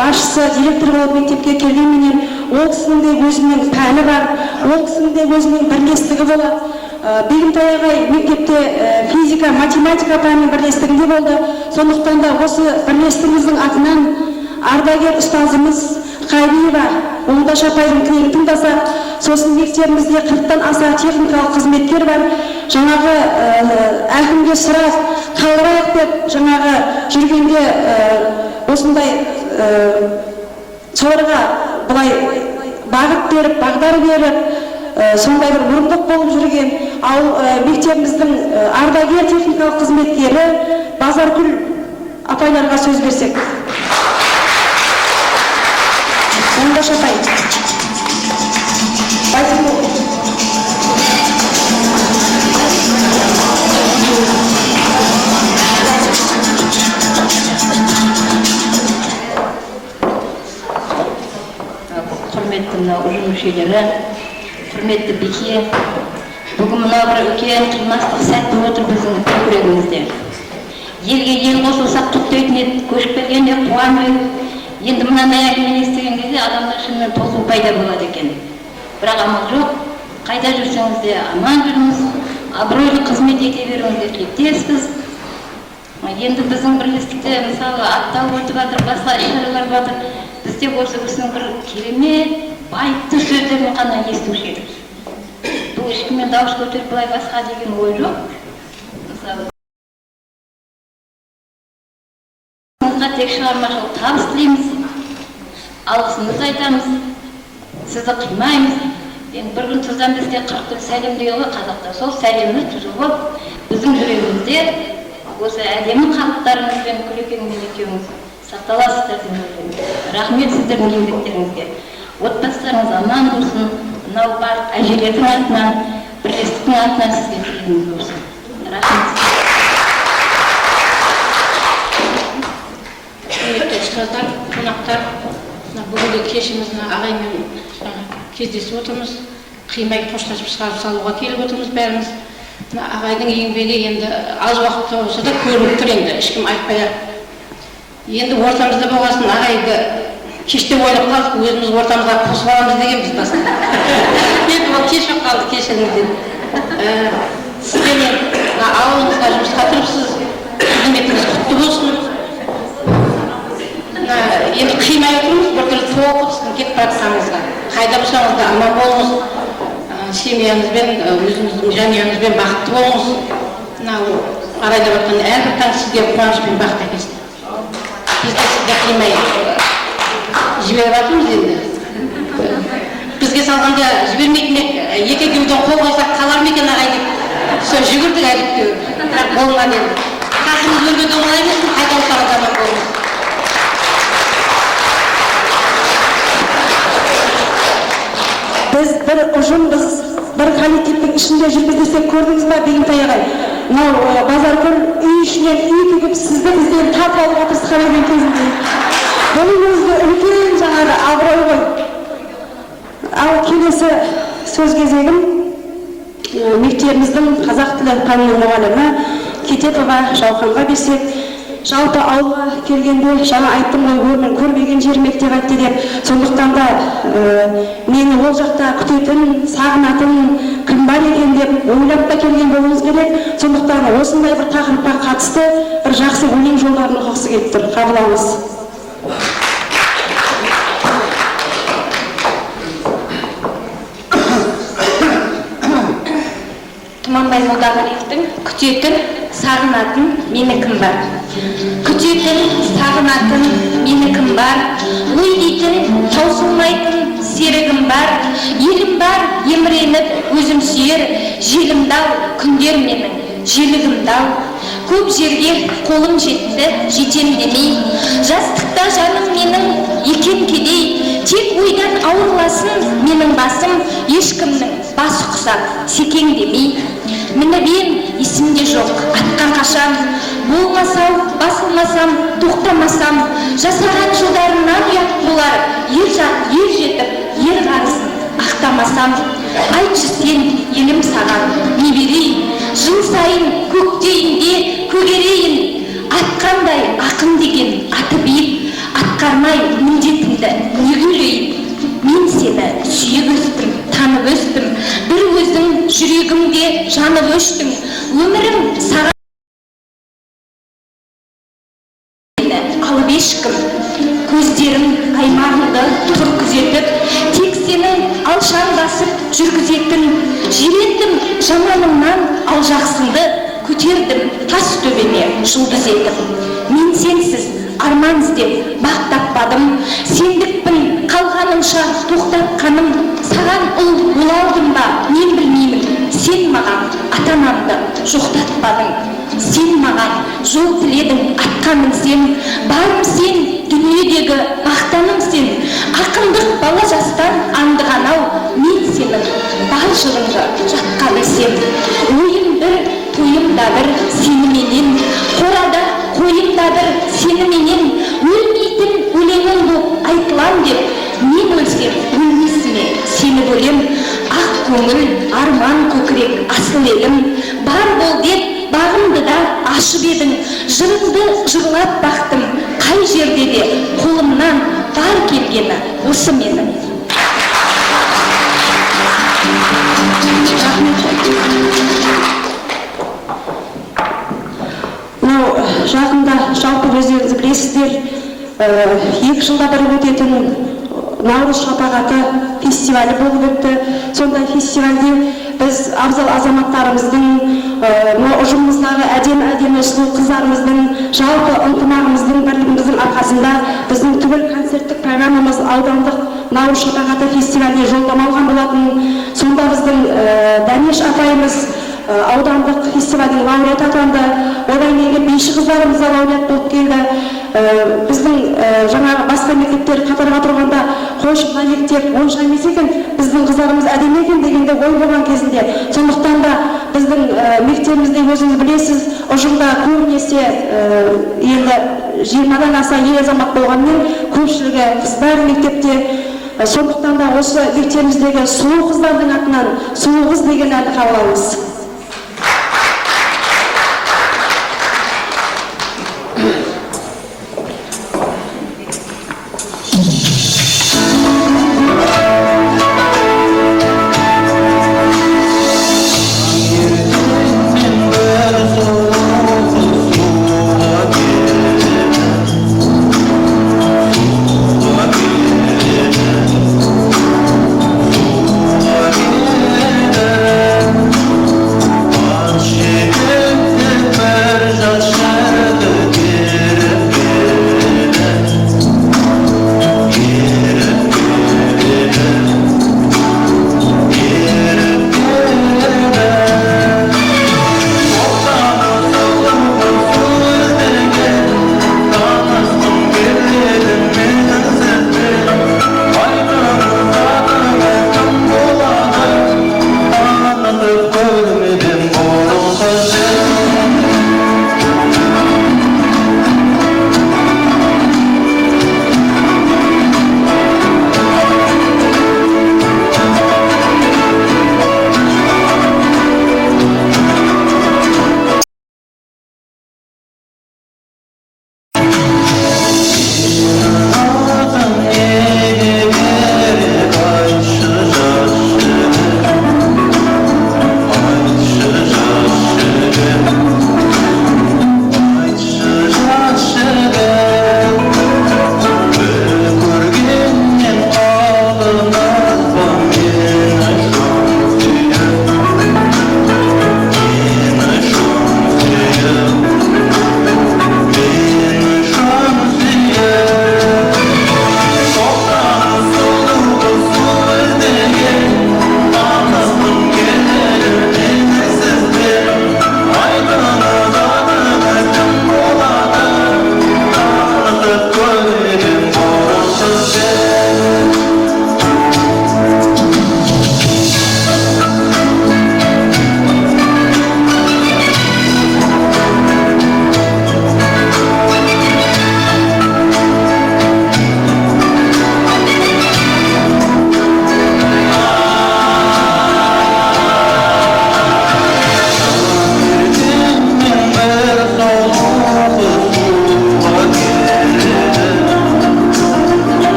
басшысы, директор болып мектепке келгенменен ол кісінің де өзінің пәні бар, ол кісінің де өзінің бірлестігі болады. Бегімтай ағай мектепте физика, математика пәнінің бірлестігінде болды. Сондықтан да осы бірлестігіміздің атынан ардагер ұстазымыз Қайбиева Оңдаш апайдың тілегін тыңдасақ, сосын мектебімізде 40-тан аса техникалық қызметкер бар. Жаңағы әкімге сұрап қалдырайық деп жаңағы жүргенде осындай соларға былай бағыт беріп, бағдар беріп, сондай бір мұрындық болып жүрген. Ал мектебіміздің ардагер техникалық қызметкері Базаркүл апайларға сөз берсек. Оңдаш апай. Құрметті мынау ұжым мүшелері, құрметті Бике, бүгін мынау бір үлкен қимастық сәт болып отыр біздің көкірегімізде. Елге ел қосылсақ құттайтын еді, көшіп келгенде қуанбай. Енді мынандай әңгімені естіген кезде адамда шынымен тосу пайда болады екен. Бірақ амал жоқ, қайда жүрсеңіз де аман жүріңіз, абыройлы қызмет ете беруіңізге тілектеспіз. Енді біздің бірлестікте мысалы атталып өтіп жатыр, басқа іс-шаралар жатыр. Бізде осы кісінің бір керемет, байыпты сөздерін ғана естуші едік. Бұл ешкіммен дауыс көтеріп былай басқа деген ой жоқ. Мысалы тек шығармашылық табыс тілейміз, алғысымызды айтамыз, сізді қимаймыз. Енді бір күн сіздан бізде 40 күн сәлем деген ғой қазақта, сол сәлеміміз түзу болып, біздің жүрегімізде осы әдемі қалыптарыңызбен күлекеңмен екеуіңіз сақталасыздар деп ойлаймын. Рахмет сіздердің еңбектеріңізге. Отбасыларыңыз аман болсын, мынау бар әжелердің атынан, бірлестіктің атынан сізге тілегіміз болсын. Рахмет. Ұстаздар, қонақтар, бүгінгі кешімізді ағаймен кездесіп отырмыз. Қимай қоштасып шығарып салуға келіп отырмыз бәріміз. Ағайдың еңбегі енді аз уақытта болса да көрініп тұр, енді ешкім айтпай-ақ. Енді ортамызда болғасын, ағайды кеште ойлап қалдық, өзіміз ортамызға қосып аламыз дегенбіз басында. Енді ол кеш болып қалды, кешіріңіздер. Сізден ауылыңызға жұмысқа тұрыпсыз, қызметіңіз құтты болсын. Енді қимай отырмыз, бір түрлі тоғыз кетіп братқанымызға. Қайда болсаңыз да аман болыңыз, семьяңызбен, өзіңіздің жанұяңызбен бақытты болыңыз. Мынау арайда жатқан әрбір таң сізге қуаныш пен бақыт әкелсін. Біз де сізге қимай жіберіп жатырмыз енді. Бізге салғанда жібермейтін екі екеуден қол қойсақ қалар ма екен ағай деп сол жүгірдік әжептеуір. Бірақ болмады енді. Қасымыз өлгенде оңай болсын, қайда болсаңыз аман болыңыз. Біз бір ұжымбыз, бір коллективтің ішінде жүрміз десек көрдіңіз ба, Бегімтай ағай? Мынау Базаркүл үй ішінен үй тігіп сізді бізден тартып алуға тырысқан еді кезінде. Бұның өзі үлкен жаңағы абырой ғой. Ал келесі сөз кезегім мектебіміздің қазақ тілі пәнінің мұғалімі Кететова Жауханға берсек. Жалпы ауылға келгенде жаңа айттым ғой, өмір көрмеген жер мектеп айтты деп. Сондықтан да мені ол жақта күтетін, сағынатын кім бар екен деп ойлап та келген болуымыз керек. Сондықтан осындай бір тақырыпқа қатысты бір жақсы өлең жолдарын оқығысы келіп тұр. Қабылдаңыз. Тұманбай Молдағалиевтің күтетін, сағынатын мені кім бар? Күтетін, сағынатын мені кім бар? Ой дейтін, таусылмайтын серігім бар. Елім бар, еміреніп өзім сүйер, желімдал күндер менің, желігімдал. Көп жерге қолым жетті, жетем демей, жастықта жаным менің екен кедей. Тек ойдан ауырласын менің басым, ешкімнің бас ұқсап секең демей. Мініп есімде жоқ, атқан қашан, болмасам, басылмасам, тоқтамасам, жасаған жылдарынан ұят болар, ер жетіп, ер қарысын ақтамасам. Айтшы сен, елім саған, не берейін, жыл сайын көктейінде көгерейін, атқандай ақын деген аты биік, атқармай армай міндетімді неге ойлайын? Мен сені сүйіп өстім, танып өстім, бір өзің жүрегімде жанып өштім, өмірім саған алып ешкім, көздерім аймағыңды тұр күзетіп, тек сенің алшаң басып жүргізетін, жиреттім жаманыңнан ал жақсыңды, көтердім тас төбеме жұлдыз етіп. Мен сенсіз арман іздеп бақ таппадым, сендікпін қалғанымша тоқтатқаным, саған ұл бола алдым ба мен білмеймін, сен маған ата-анамды жоқтатпадың, сен маған жол тіледің атқаным сен, барым сен дүниедегі мақтаным сен, ақындық бала жастан аңдыған ау, мен сенің бар жырыңды жатқа білсем, ойым бір тойым да бір сеніменен, қорада қойым да бір сеніменен, өлмейтін өлеңім боп айтылам деп, мен өлсем өлмесіме сені бөлем, ақ көңіл арман көкірек асыл елім, бар бол деп бағымды да ашып едің, жырыңды жырлап бақтым, қай жерде де қолымнан бар келгені осы менің. Жақында жалпы өздеріңіз білесіздер, 2 жылда бір өтетін Наурыз шапағаты фестивалі болып өтті. Сондай фестивальде біз абзал азаматтарымыздың, ұжымымыздағы әдемі сұлу қыздарымыздың, жалпы ынтымағымыздың, бірлігіміздің арқасында біздің түгел концерттік программамыз аудандық Наурыз шапағаты фестиваліне жолдама алған болатын. Сонда біздің Дәнеш апайымыз аудандық фестивальдің лауреаты атанды. Одан кейін биші қыздарымыз да лауреат болып келді. Біздің жаңағы басқа мектептер қатарға тұрғанда қойшы мына мектеп онша емес екен, біздің қыздарымыз әдемі екен дегенде ой болған кезінде. Сондықтан да біздің мектебімізде өзіңіз білесіз, ұжымда көбінесе енді 20-дан аса ер азамат болғанмен көпшілігі қыздар мектепте. Сондықтан да осы мектебіміздегі сұлу қыздардың атынан сұлу қыз деген әнді қабылдаймыз. Oh,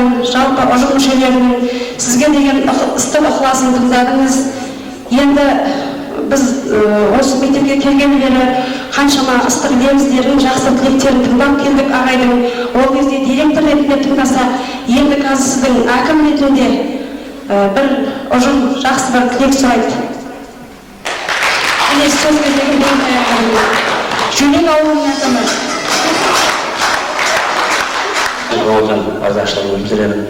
мен жалпы ұжым мүшелерінің сізге деген ыстық ықыласын тыңдадыңыз. Енді біз осы мектепке келген бері қаншама ыстық лебіздерін, жақсы тілектерін тыңдап келдік ағайдың. Ол кезде директор ретінде тыңдаса, енді қазір сіздің әкім ретінде бір ұжым жақсы бір тілек сұрайды. Келесі сөзге деген Жөнек ауылының әкімі. Оған ардақташылығымды білдіремін.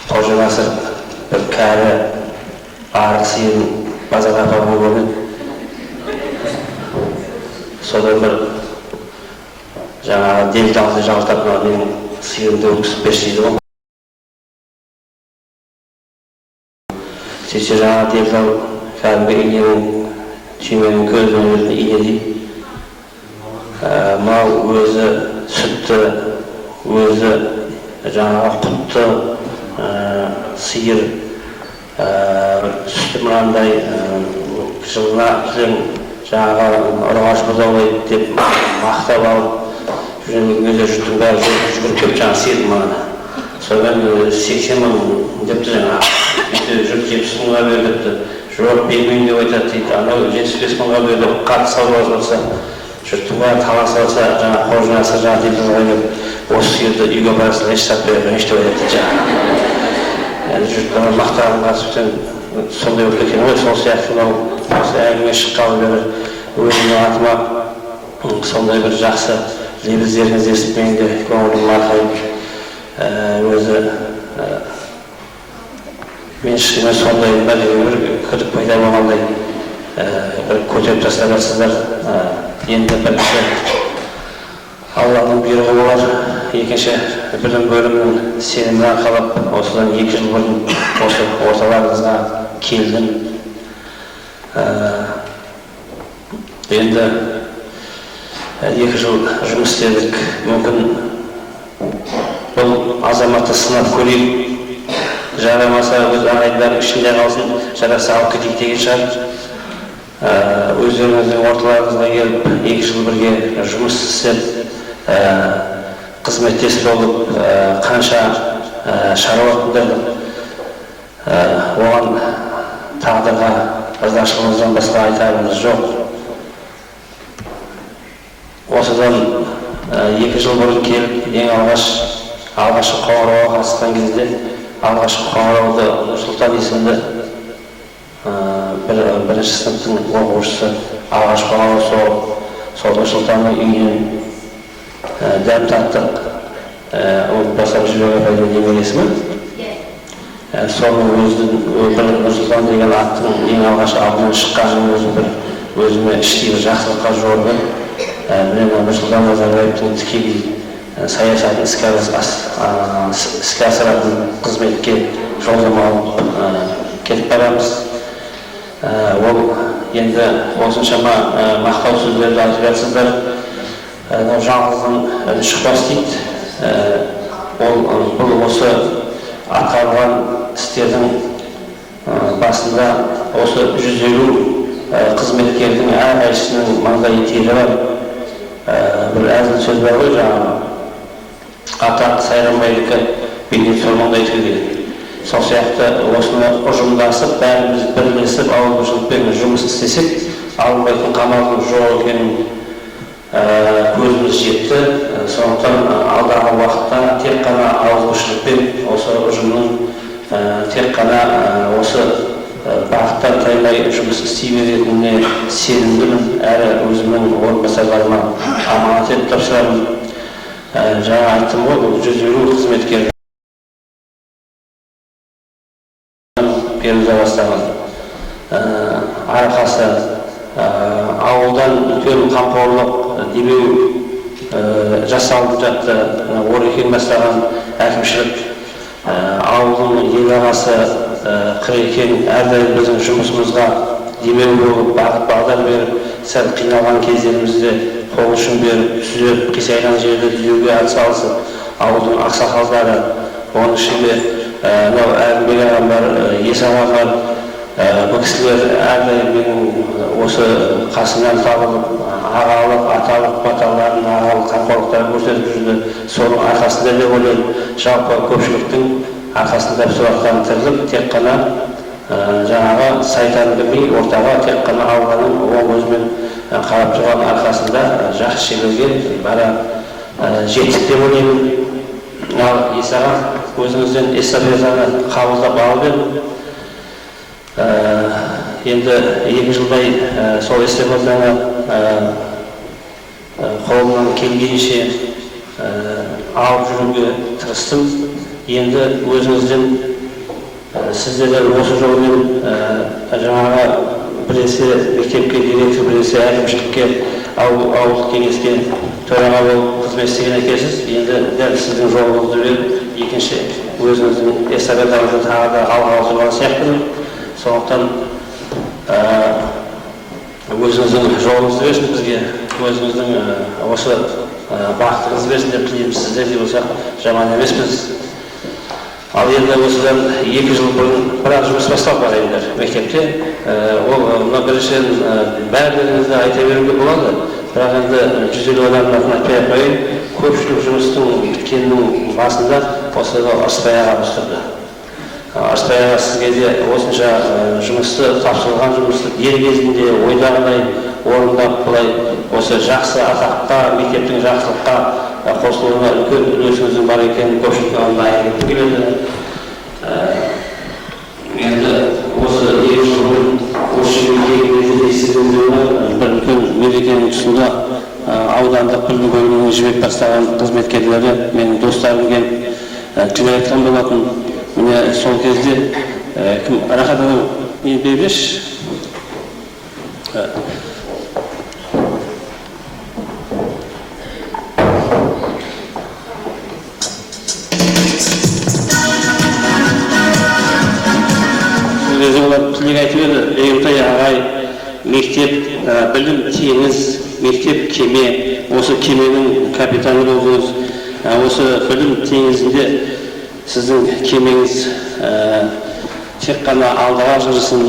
Қожа Насыр бір кәрі арық сиырын базарға апарған көрген. Содан бір жаңағы делдалды жаңғыртып менің сиырымды өткізіп берші дейді ғой. Сөйтсе жаңағы делдал кәдімгі иненің түйменің көзінің өзіне ине дейді. Мал өзі сүтті, өзі жаңағы құтты сиыр сүтті мынандай жылына жаңағы ұрғаш бұзаулайды деп мақтап алып өзі жұрттың бәрі жүгіріп келіп жаңағы сиырды маған. Содан 80 мың депті жаңағы жұрт 70 мыңға бер депті. Жоқ бермеймін деп айтады дейді. Анау 75 мыңға бер деп қатты саудалап жатса, жұрттың бәрі таласып жатса, жаңағы Қожа Насыр жаңағы делдалға келіп осы сиырды үйге апарасың, еш сатып бере бермейші деп айтады дейді жаңағы. Жұрттың мақтаған қатысыптен сондай болып кеткен ғой. Сол сияқты мынау осы әңгіме шыққалы бері өзімнің атыма сондай бір жақсы лебіздеріңізді естіп менің де көңілім арқайып өзі мен ішіме сондай бір күдік пайда болғандай бір көтеріп тастап жатсыздар. Енді бірінші Алланың бұйрығы болар, екінші білім бөлімінің сенімін арқалап, осыдан 2 жыл бұрын осы орталарыңызға келдім. Енді 2 жыл жұмыс істедік. Мүмкін бұл азаматты сынап көрейік. Жарамаса өз ағайындардың ішінде қалсын, жараса алып кетейік деген шығар. Өздеріңіздің орталарыңызға келіп, 2 жыл бірге жұмыс істеп, қызметтес болып, қанша шаруа атындырдық. Оған тағдырға ырзашылығымыздан басқа айтарымыз жоқ. Осыдан 2 жыл бұрын келіп, ең алғашқы қоңырауға қатысқан кезде алғашқы қоңырауды Нұрсұлтан есімді бірінші сыныптың оқушысы алғашқы қоңырау соғып, сол Нұрсұлтанның үйінен дәм таттық. Ұмытпасам Жібек апайдың немересі ме? Соның өзінің Нұрсұлтан деген аттың ең алғашқы алдынан шыққанын өзіме іштей жақсылыққа жорды. Мен Нұрсұлтан Назарбаевтың тікелей саясатын іске асыратын қызметке жолдама алып кетіп барамыз. Ол енді осыншама мақтау сөздерді айтып жатсыздар. Жалғыздың үні шықпас дейді. Бұл осы атқарылған істердің басында осы 150 қызметкердің әрқайсысының маңдай тері бар. Бір әзіл сөз бар ғой, жаңағы атақ сайрамайдікі бейнет сормаңдай түйген. Сол сияқты осыны ұжымдасып, бәріміз бірлесіп, ауызбіршілікпен жұмыс істесек, алынбайтын қамалдың жоқ екенін көзіміз жетті. Сондықтан алдағы уақытта тек қана ауызбіршілікпен осы ұжымның тек қана осы бағыттан таймай жұмыс істей беретініне сенімдімін. Әрі өзімнің орынбасарларыма аманат етіп тапсырамын. Жаңа айттым ғой, бұл 150 қызметкер беруде бастаған. Арқасы ауылдан үлкен қамқорлық демеу жасалып жатты. Орекең бастаған әкімшілік, ауылдың ел ағасы Қырекең әрдайым біздің жұмысымызға демеу болып, бағыт бағдар беріп, сәл қиналған кездерімізде қол ұшын беріп, түзеп, қисайған жерді түзеуге атсалысып, ауылдың ақсақалдары, оның ішінде Әрінбек ағам бар, Ес ағам бар, бұл кісілер әрдайым менің осы қасымнан табылып, ағалық, аталық, баталарын, ағалық қамқорлықтарын көрсетіп жүрді. Соның арқасында деп ойлаймын, жалпы көпшіліктің арқасында жатқанын тіріліп, тек қана жаңағы сайтан білмей, ортаға тек қана алғаның оң көзімен қарап тұрған арқасында жақсы жерлерге бара жеттік деп ойлаймын. Ал Исаға өзіңізден эстафетаны қабылдап алып едім. Енді 2 жылдай сол эстафетаны қолымнан келгенше алып жүруге тырыстым. Енді өзіңізден сіздер осы жолмен жаңағы біресе мектепке директор, біресе әкімшілікке, ауылдық кеңеске төраға болып қызмет істеген екенсіз. Енді дәл сіздің жолыңызды беріп, екінші өзіңіздің эстафетаңызды тағы да алға отырған сияқтымын. Сондықтан өзіңіздің жолыңызды берсін бізге, өзіңіздің осы бақытыңызды берсін деп тілейміз. Сіздер де болсақ жаман емеспіз. Ал енді осыдан 2 жыл бұрын бірақ жұмыс бастап бар енді мектепте. Ол біріншіден бәріңізді айта беруге болады. Бірақ енді 150 адамның атын айтпай қойын, көпшілік жұмыстың біткенінің басында осы Арыспай ағамыз тұрды. Арыспай аға сізге де осынша жұмысты, тапсырылған жұмысты дер кезінде ойдағыдай орындап, былай осы жақсы атаққа, мектептің жақсылыққа қосылуына үлкен үлесіңіздің бар екенін көпшіліктің алдында айтқым келеді. Енді осы 2 жыл бұрын осы жерге естігендеріне бір үлкен мерекенің тұсында аудандық білім бөлімінің жібек бастаған қызметкерлері, менің достарым келіп тілек айтқан болатын. Міне сол кезде кім Рахат ағам не бербеш? Олар тілек айтып еді, Егемтай ағай, мектеп білім теңіз, мектеп кеме, осы кеменің капитаны болдыңыз. Осы білім теңізінде сіздің кемеңіз тек қана алдыға жүрсін,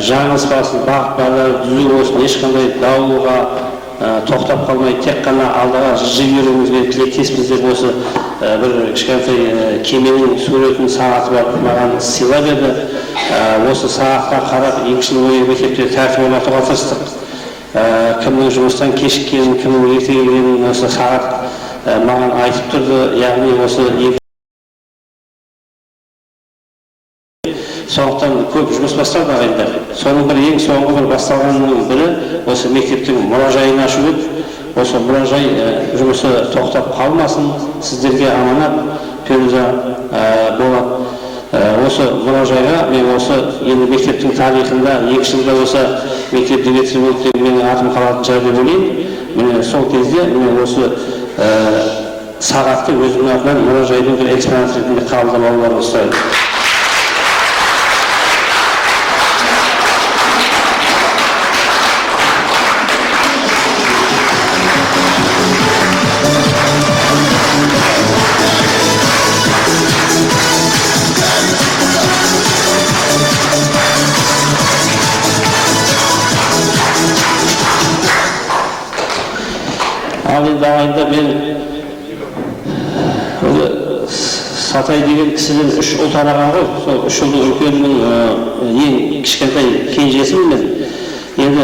жаңылыс басын, бағыт-бағдар түзу болсын, ешқандай дауылға тоқтап қалмай, тек қана алдыға жылжи беруіңізге тілектеспіз деп осы бір кішкентай кеменің суретін сағаты бар маған сыйлап еді. Осы сағатқа қарап 2 жыл бойы мектепте тәртіп орнатуға тырыстық. Кімнің жұмыстан кешіккенін, кімнің ерте келгенін осы сағат маған айтып тұрды. Яғни осы сондықтан көп жұмыс басталды ағайындар. Соның бір ең соңғы бір басталғанның бірі осы мектептің мұражайын ашу еді. Осы мұражай жұмысы тоқтап қалмасын, сіздерге аманат Феруза болады. Осы мұражайға мен осы енді мектептің тарихында 2 жылда осы мектеп директоры болып менің атым қалатын шығар деп ойлаймын. Міне сол кезде мен осы сағатты өзімнің атынан мұражайдың бір экспонат ретінде қабылдап алуларыңызды сұраймын. Ал енді ағайында мен Сатай деген кісіден 3 ұл тараған ғой. Сол 3 ұлдың үлкенінің ең кішкентай кенжесімін мен. Енді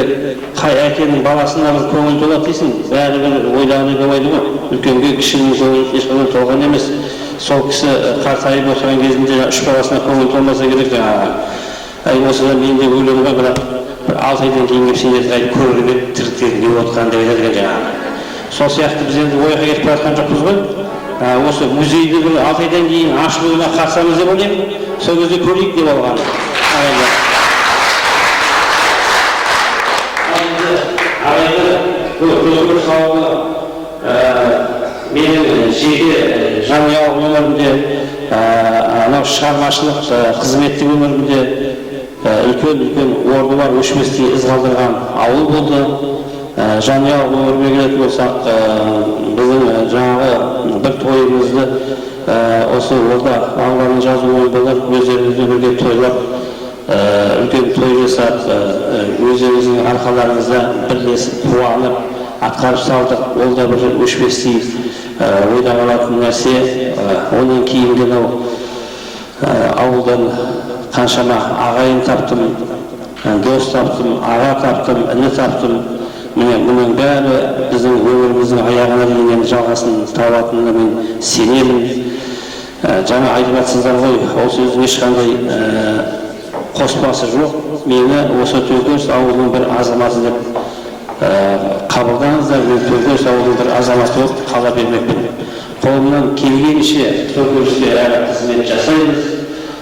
қай әкенің баласына бір көңіл толады дейсің, бәрі бір ойлағаны болмайды ғой. Үлкенге кішінің көңілі ешқандай толған емес. Сол кісі қартайып отырған кезінде 3 баласына көңіл толмаса керек жаңағы. Осыдан мен де өлеңге бірақ 6 айдан кейін келіп сендерді көріп тірілткен не отқан деп айтады жаңағы. Сол сияқты біз енді ойға кетіп жатқан жоқпыз ғой. Осы музейді бір 6 айдан кейін ашылуына қатысамыз деп ойлаймын. Сол кезде көрейік деп алған. Ағайындар қауымы менің жеке жанұялық өмірімде, анау шығармашылық қызметтік өмірімде үлкен орны бар, өшпестей із қалдырған ауыл болды. Жанұялық өмірге келетін болсақ, біздің жаңағы бір тойымызды осы орда Алланың жазуымен болар өздеріңізбен бірге тойлап үлкен той жасап, өздеріңіздің арқаларыңызда бірлесіп қуанып атқарып салдық. Ол да бір өшпестей ойда қалатын нәрсе. Онан кейін ауылдан қаншама ағайын таптым, дос таптым, аға таптым, іні таптым. Мұның бәрі біздің өміріміздің аяғына дейін жалғасын табатынына мен сенемін. Жаңа айтып жатсыздар ғой, ол сөздің ешқандай қоспасы жоқ. Мені осы Төңкеріс ауылының бір азаматы деп қабылдаңыздар. Мен Төңкеріс ауылының бір азаматы болып қала бермекпін. Қолымнан келгенше Төңкерісте әрі қызмет жасаймыз.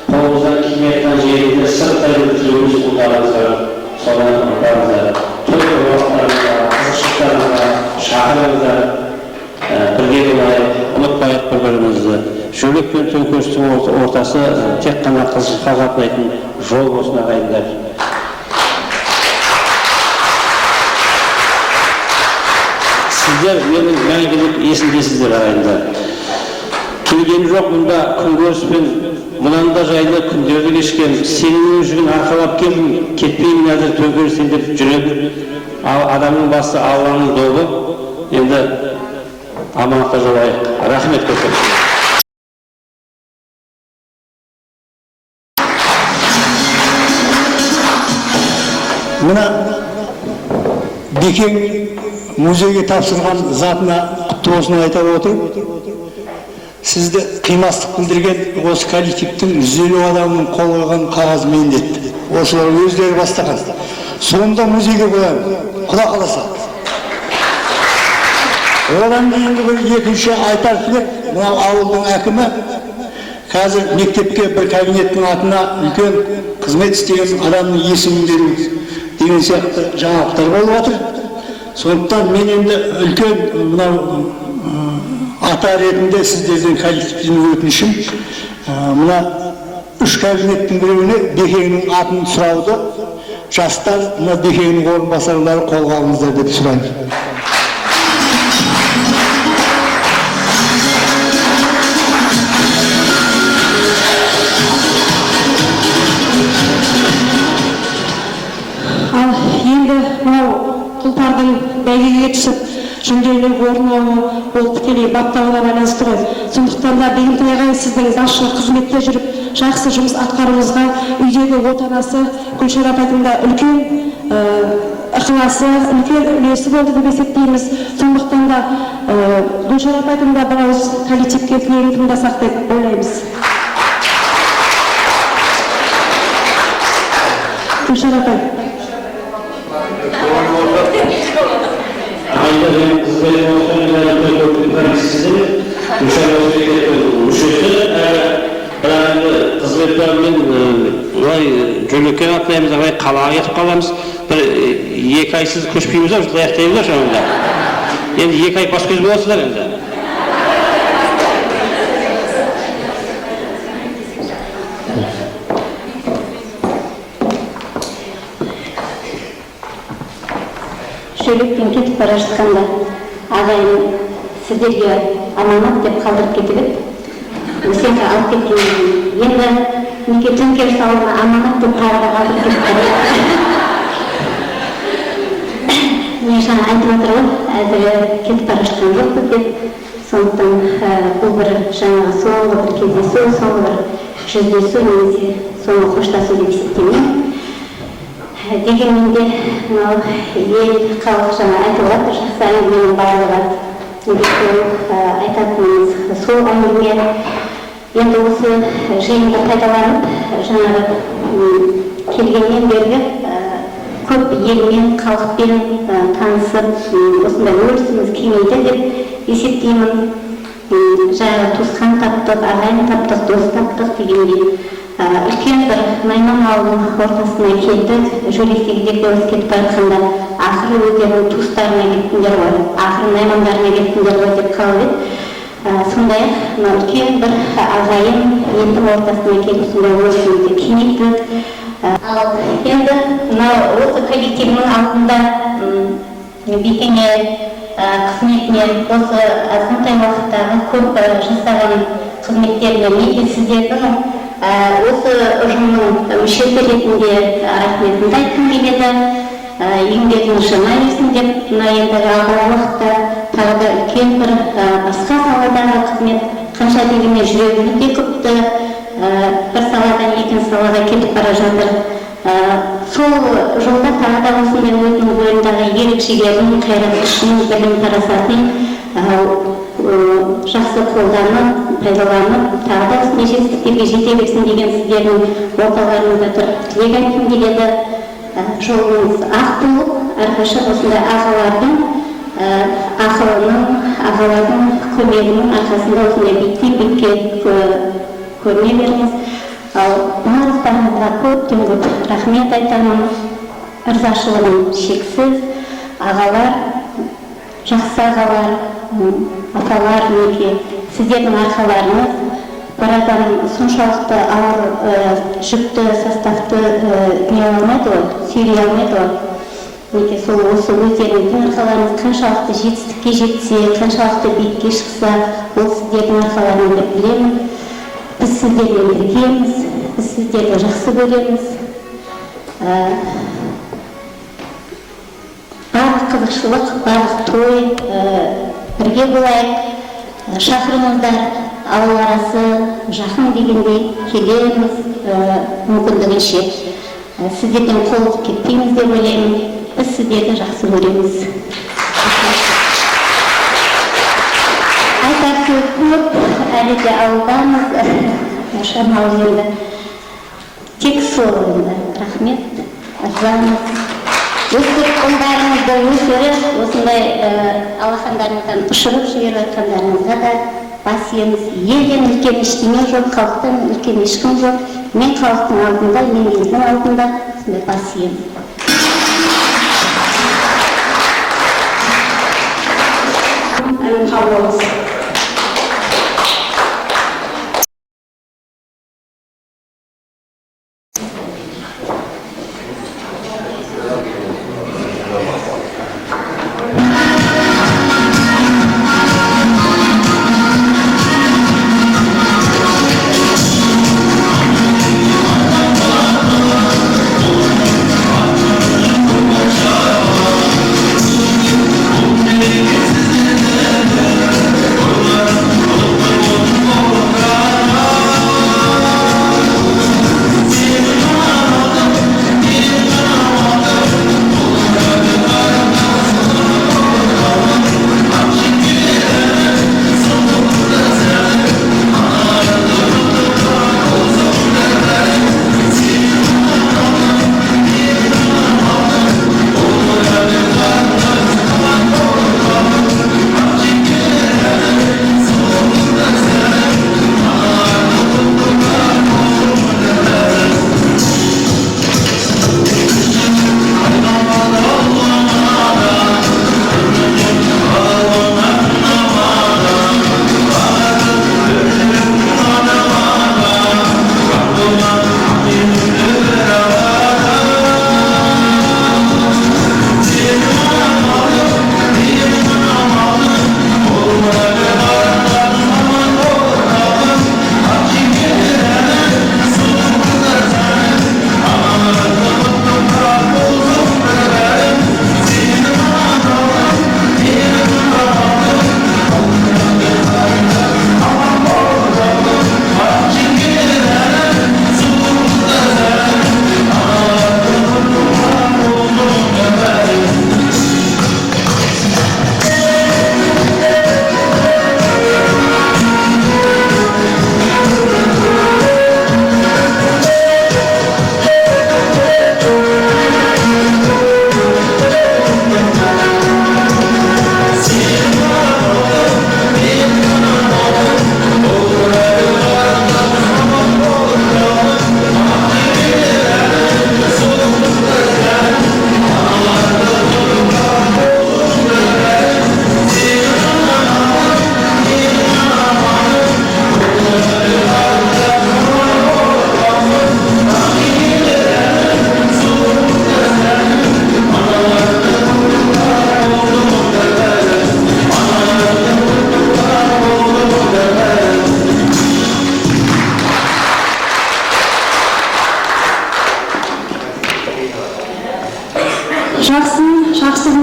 Қолымыздан келмейтін жерінде сырттай өткізуіміз қолдарыңызға, содан барыңыздар. Той уақыттарыңызға, қызықшылықтарыңызға шақырыңыздар. Бірге болайық, ұмытпайық бір-бірімізді. Шөлек пен Төңкерістің ортасы тек қана қызыққа қатынайтын жол болсын ағайындар. Сіздер менің мәңгілік есімдесіздер ағайындар. Келген жоқ мұнда күнкөріс пен мұнанда жайлы күндерді кешкен, сенің жүрген арқалап келдім, кетпеймін әзір Төңкерістен деп жүреді. Адамның басы Алланың добы. Енді аманатта жолайық. Рахмет көп. Мына Бекең музейге тапсырған затына құтты болсын айта отырып, сізді қимастық білдірген осы коллективтің 150 адамның қол қойған қағазы міндетті. Осылар өздері бастаған. Сонда музейге қоямыз. Құда қаласа. Одан кейінгі бір екінші айтар тілек, мына ауылдың әкімі қазір мектепке бір кабинеттің атына үлкен қызмет істеген адамның есімін беру деген сияқты жаңалықтар болып жатыр. Сондықтан мен енді үлкен мынау ата ретінде сіздерден коллективтен өтінішім, мына 3 кабинеттің біреуіне Бекеңнің атын сұрауды жастар мына Бекеңнің орынбасарлары қолға алыңыздар деп сұраймын. Ал енді мынау тұлпардың бәйгеге түсіп жүлделі орын алуы ол тікелей баптауына байланысты ғой. Сондықтан да Бегімтай ағай сіздің басшы қызметте жүріп жақсы жұмыс атқаруыңызға үйдегі отанасы Гүлшара апайдың да үлкен ықыласы, үлкен үлесі болды деп есептейміз. Сондықтан да Гүлшара апайдың да бір ауыз коллективке тілегін тыңдасақ деп ойлаймыз. Гүлшара апай. Қызметтермен жөнеккен атlayамыз, қалаға кетіп қаламыз. Бір 2 айсыз көшпейміз ау, жылдай ақтаймыз ау шамында. Енді 2 ай бас көз боласыздар енді. Шөлектен кетіп бара жатқанда ағайын сіздерге аманат деп қалдырып кетіп еді. Сені алып кеткен енді неке Төңкеріс ауылына аманат деп қараға қалдырып кетіп бара. Мен жаңа айтып отыр ғой, әзір кетіп бара жатқан жоқпыз деп. Сондықтан бұл бір жаңағы соңғы бір кездесу, соңғы бір жүздесу немесе соңғы қоштасу деп есептеймін. Дегенмен де мынау ел халық жаңа айтып отыр, жақсы әңгіменің барлығы айтатынымыз сол әңгіме. Енді осы жиынды пайдаланып, жаңағы келгеннен бергі көп елмен, халықпен танысып, осындай өрісіміз кеңейді деп есептеймін. Жаңағы туысқан таптық, ағайын таптық, дос таптық дегенде үлкен бір Найман ауылының ортасына келді. Жөлектегі өріс кетіп баратқанда ақыры өздерінің туыстарына кеттіңдер ғой, ақыры Наймандарына кеттіңдер ғой деп қалып еді. Сондай-ақ үлкен бір ағайын елдің ортасына келіп сондай өрісімізді кеңейттік. Ал енді осы коллективінің алдында Бекеңе қызметіне осы азғантай уақыттағы көп жасаған қызметтеріне неге сіздердің осы ұжымның мүшесі ретінде рахметімді айтқым келеді. Еңбегіңіз жаңа берсін деп, мына енді алдағы уақытта тағы да үлкен бір басқа саладағы қызмет, қанша дегенмен жүрегіміз де күпті, бір саладан екінші салаға кетіп бара жатыр. Сол жолда тағы да осындай өзінің бойындағы ерекшелігін, қайраткерлігін, білім парасатын жақсы қолданып, пайдаланып, тағы да осындай жетістіктерге жете берсін деген сіздердің орталарыңызда тұрып тілек айтқым келеді. Жолыңыз ақ болып, әрқашан осындай ағалардың ақылының, ағалардың көмегінің арқасында осындай биікке көріне беріңіз. Ал барлықтарыңызға көптен көп рахмет айтамын. Ырзашылығым шексіз. Ағалар, жақсы ағалар, аталар, неке, сіздердің арқаларыңыз бір адам соншалықты ауыр жүкті составты не алмайды ғой, сүйрей алмайды ғой. Неке сол осы өздеріңіздің арқаларыңыз қаншалықты жетістікке жетсе, қаншалықты биікке шықса, ол сіздердің арқаларыңызды білемін. Біз сіздермен біргеміз, біз сіздерді жақсы көреміз. Барлық қызықшылық, барлық той бірге болайық. Шақырыңыздар, ауыл арасы жақын дегендей келеміз, мүмкіндігінше. Сіздерден қол кетпейміз деп ойлаймын. Біз сіздерді жақсы көреміз. Айтар сөз көп, әлі де ауылдамыз, шамалы енді. Тек сол енді, рахмет, ырзамыз. Өстіп ұлдарыңызды өсіріп, осындай алақандарыңыздан ұшырып жіберіп жатқандарыңызға да бас иеміз. Елден үлкен ештеңе жоқ, халықтан үлкен ешкім жоқ. Мен халықтың алдында, мен елдің алдында осындай бас иемін. Қабыл болыңыз.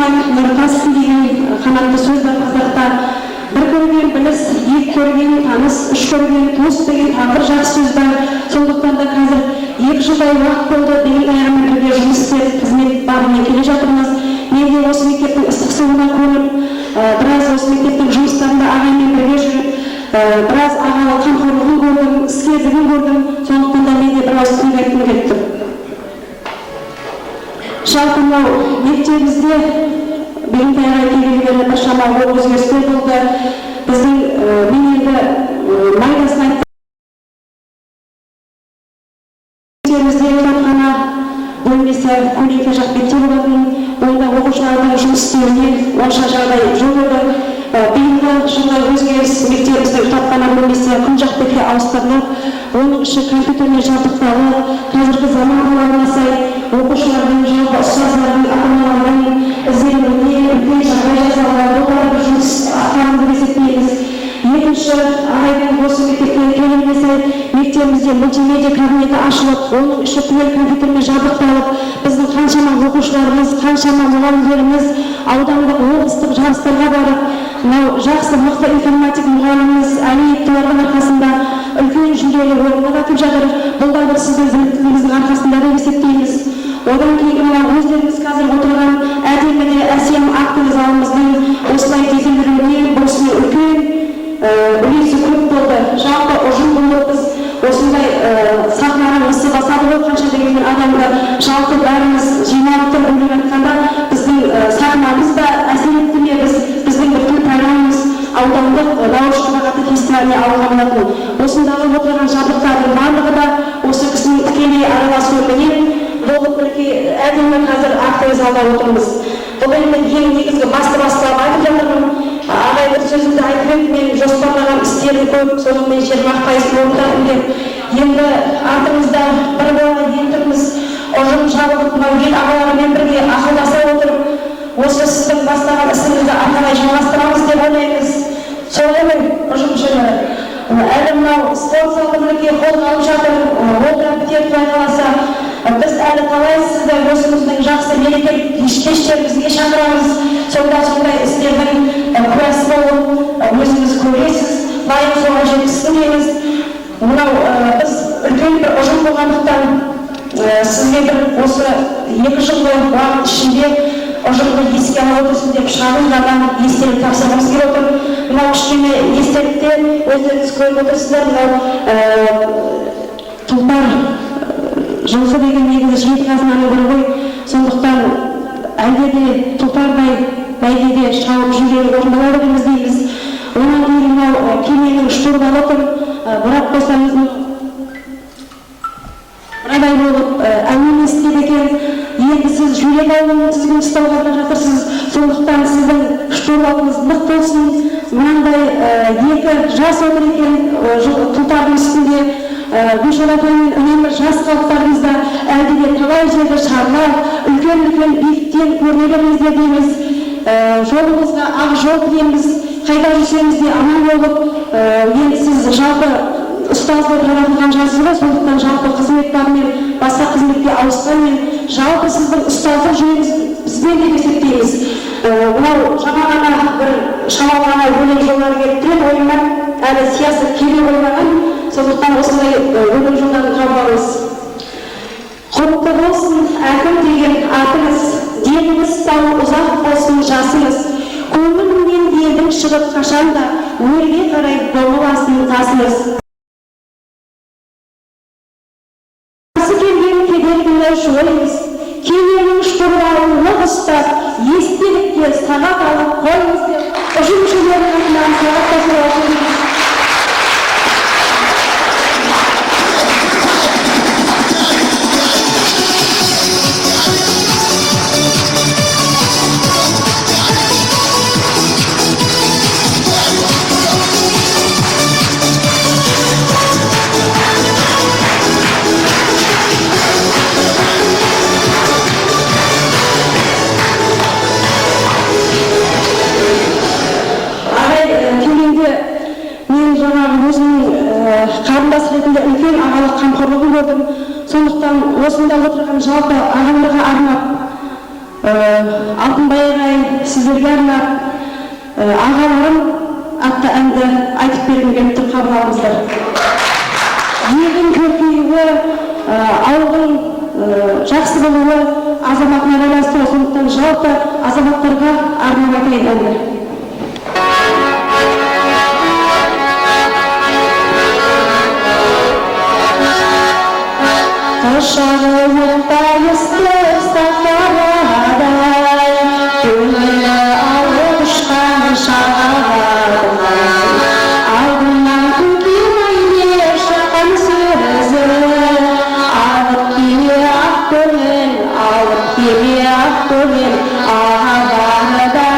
туысқан нұр тасысын деген қанатты сөз бар қазақта. Бір көрген біліс, екі көрген таныс, үш көрген туыс деген тағы бір жақсы сөз бар. Сондықтан да қазір 2 жылдай уақыт болды деген аяғымен бірге жұмыс істеп, қызмет бабымен келе жатырмыз. Мен де осы мектептің ыстық суына көңіл, біраз осы мектептің жұмыстарында ағаймен бірге жүріп, біраз ағалы қамқорлығын көрдім, іскерлігін көрдім. Сондықтан да мен де біраз сөз айтқым келіп тұр. Жалпы мынау мектебімізде Бегентайға келгелі біршама өзгерістер болды. Біздің мен енді майдасын айттым. Мектебімізде кітапхана бөлмесі көлеңке жақ бетте болатын. Онда оқушылардың жұмыс істеуіне онша жағдай жоқ еді. Биылғы жылы өзгеріс мектебіміздің кітапхана бөлмесі күн жақ бетке ауыстырылып, оның іші компьютермен жабдықталып, қазіргі заман талабына сай оқушылардың жалпы ұстаздардың ата-аналардың ізденуіне үлкен жағдай жасалған, олар жұмыс атқарылды деп есептейміз. Екінші, ағайдың осы мектепке келгеніне сай мектебімізде мультимедиа кабинеті ашылып, оның іші түгел компьютермен жабдықталып, біздің қаншама оқушыларымыз, қаншама мұғалімдеріміз аудандық облыстық жарыстарға барып, мынау жақсы мықты информатик мұғаліміміз Әлиевтің арқасында үлкен жүлделі орынға батып жатыр. Бұл да бір сіздің біліктілігіңіздің арқасында деп есептейміз. Одан кейін өздеріңіз қазір отырған әдемі де әсем актовый залымыздың осылай жетілдіруіне осының үлкен үлесі көп болды. Жалпы ұжым болып біз осындай сахнаға мысы басады ғой, қанша дегенмен адамды жалпы бәріміз жиналып тұрып ойлап айтқанда біздің сахнамыз да әсер етті ме, біздің бір программамыз аудандық дауыс шапағаты фестиваліне алынған болатын. Осындағы отырған жабдықтардың барлығы да осы кісінің тікелей араласуымен болып бірге әдемі қазір актовый залда отырмыз. Бұл енді ең негізгі басты-бастылап айтып жатырмын. Ағай бір сөзімді айтып еді, мен жоспарлаған істерім көп, соның мен 20% орындадым деп. Енді артымызда бір болған ел тұрмыз, ұжым жабылып, ел ағаларымен бірге ақылдаса отырып, осы сіздің бастаған ісіңізді ары қарай жалғастырамыз деп ойлаймыз. Солай ғой, ұжым мүшелері. Әлі мынау спорт салтанатке қолға алып жатыр, ол да бітер Құдай қаласа. Біз әлі талай сізді өзіміздің жақсы мерекелік кештерімізге шақырамыз. Сондай істердің куәсі болып, өзіңіз көресіз, лайық соға жеткізсін дейміз. Мынау біз үлкен бір ұжым болғандықтан сізге бір осы 2 жылғы уақыт ішінде ұжымды еске алып отырсын деп шағын ғана естелік тапсырғымыз келіп отыр. Мынау кішкене естелікте өздеріңіз көріп отырсыздар, мынау тұлпар жылқы деген негізі жеті қазынаның бірі ғой. Сондықтан әлде де тұлпардай бәйгеде шауып жүрген орындалады деп іздейміз. Онан кейін мынау кеменің штурвалы тұр, бұрап қойсаңыз мынадай болып әуен естіледі екен. Енді сіз жүрек ауылын сіздің ұстауға бара жатырсыз. Сондықтан сіздің штурвалыңыз нық болсын. Мынандай 2 жас отыр екен тұлпардың үстінде. Гүлшарапаймен үнемі жас қалыптарымызда әлде де талай жерді шарлап, үлкен-үлкен биіктен көріне беріңіздер дейміз. Жолыңызға ақ жол тілейміз, қайда жүрсеңіз де аман болып, енді сіз жалпы ұстаз болып жаратылған жассыз ғой, сондықтан жалпы қызмет бабымен басқа қызметке ауысқанмен жалпы сіздің ұстаздық жүйеңіз бізбен деп есептейміз. Мынау жаңа ғана бір шамалы ғана өлең жолдары келіп тұрады ойыма, әлі сиясы келе қоймаған. Сондықтан осындай өлең жолдарын қабыл алыңыз. Құтты болсын әкім деген атыңыз, деніңіз сау ұзақ болсын жасыңыз. Көңіліңнен елдің шығып қашанда, өрге қарай домаласын тасыңыз. Қасы келген кедергіні жойыңыз, кененің штурвалын лық ұстап, естелікке сағат алып қойыңыз деп, ұжым мүшелерінің атынан сағат тасырлатыңыз. Қарындас ретінде үлкен ағалық қамқорлығын көрдім. Сондықтан осында отырған жалпы ағамдарға арнап Алтынбай ағай, сіздерге арнап ағаларым атты әнді айтып бергім келіп тұр, қабыл алыңыздар. Елдің көркеюі, ауылдың жақсы болуы азаматына байланысты, сондықтан жалпы азаматтарға арнап айтайын әнді. Құшағы оттай ыстық сахарадай, көңілі алып ұшқан шағаладай, алдынан көкемайне шыққан сөзі, алып келе ақ көңіл, алып келе ақ көңіл ағадардай.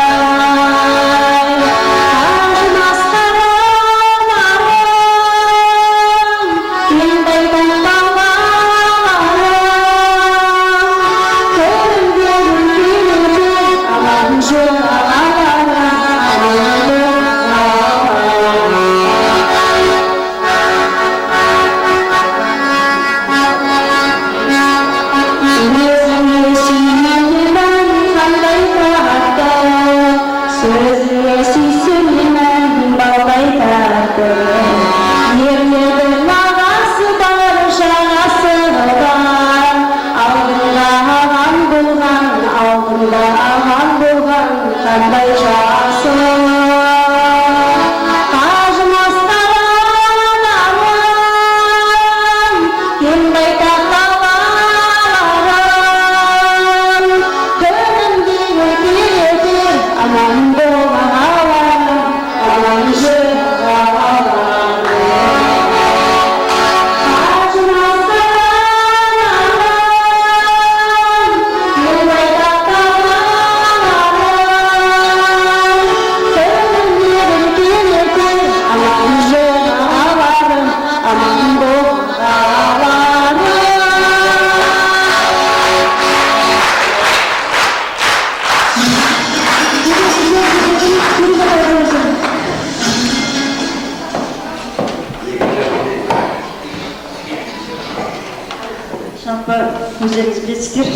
Өздеріңіз білесіздер,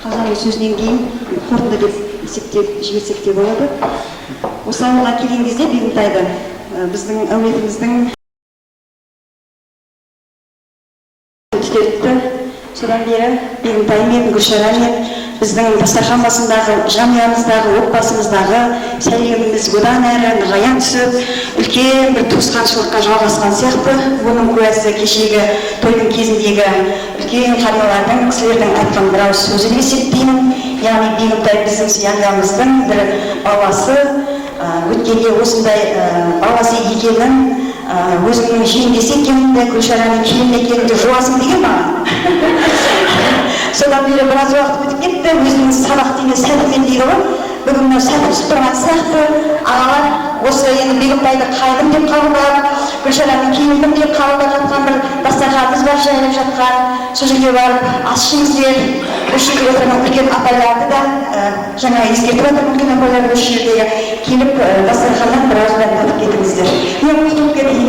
Қазанның сөзінен кейін қорытынды деп есептеп жіберсек те болады. Осы ауылға келген кезде Бегімтайды біздің әулетіміздің түтетті. Содан бері Бегімтаймен, Гүлшарамен біздің дастархан басындағы, жанұямыздағы, отбасымыздағы сәлеміміз одан әрі нығая түсіп, үлкен бір туысқаншылыққа жалғасқан сияқты. Бұның куәсі кешегі тойдың кезіндегі үлкен қариялардың, кісілердің айтқан бір ауыз сөзі деп есептеймін. Яғни Бегімтай біздің жанұямыздың бір баласы, өткенде осындай баласы екенін, өзімнің жеңгесі екенімді, Гүлшараның келін екенімді жуасың деген маған. Содан бері біраз уақыт өтіп кетті, өзінің сабақ деген сәтімен дейді ғой. Бүгін мынау сәті түсіп тұрған сияқты, ағалар осы енді Бегімтайды қайным деп қабылдап, Гүлшараның келінім деп қабылдап жатқан бір дастарханымыз бар, жайылып жатқан. Сол жерге барып ас ішіңіздер, осы жерге отырған үлкен апайларды да жаңа ескертіп отырған үлкен апайларды осы жерге келіп дастарханнан біраз дәм татып кетіңіздер. Мен құтылып кетейін.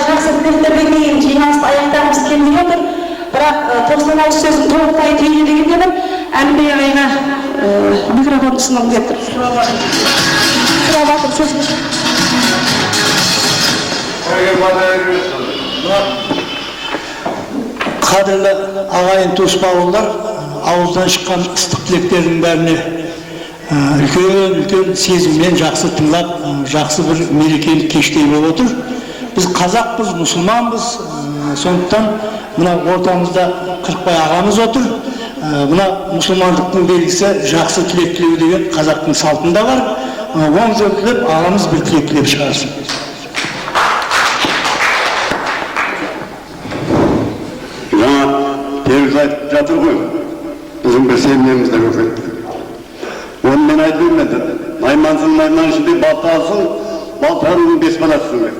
Жақсы тілдербенген жиналысты аяқтағымыз келмей отыр, бірақ 90 ауыз сөзін толықтай түйіндеген едім. Әлімбей ағайға микрофон ұсынғым келіп тұр. Сұрап жатыр сөзге. Қадірлі ағайын туыс бауырлар, ауыздан шыққан ыстық тілектердің бәріне үлкен сезіммен жақсы тыңлап, жақсы бір мерекелік кештей болып отыр. Біз қазақпыз, мұсылманбыз, сондықтан мына ортамызда Қырықбай ағамыз отыр. Мына мұсылмандықтың белгісі жақсы тілек тілеу деген қазақтың салтында бар. Оң жол тілеп, ағамыз бір тілек тілеп шығарсын. Жаңа теріс айтып жатыр ғой, біздің бір сенімімізді көрсетті. Оны мен айтып бермеді. Наймансың, найман ішінде балтасың, балтаның бес баласың деп.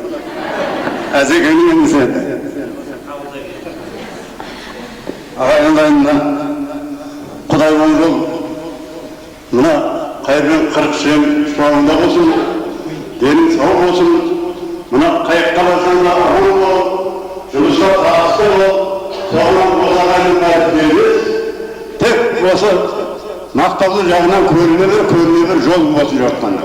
Әзекенің емесі еді. Ағайындайында Құдай болжол, мына қайырбен 40 шем шуағында болсын, денің сау болсын, мына қайық қаласында оң болып, жұмысқа осы мақтаулы жағынан көріне бір жол болсын жатқанда.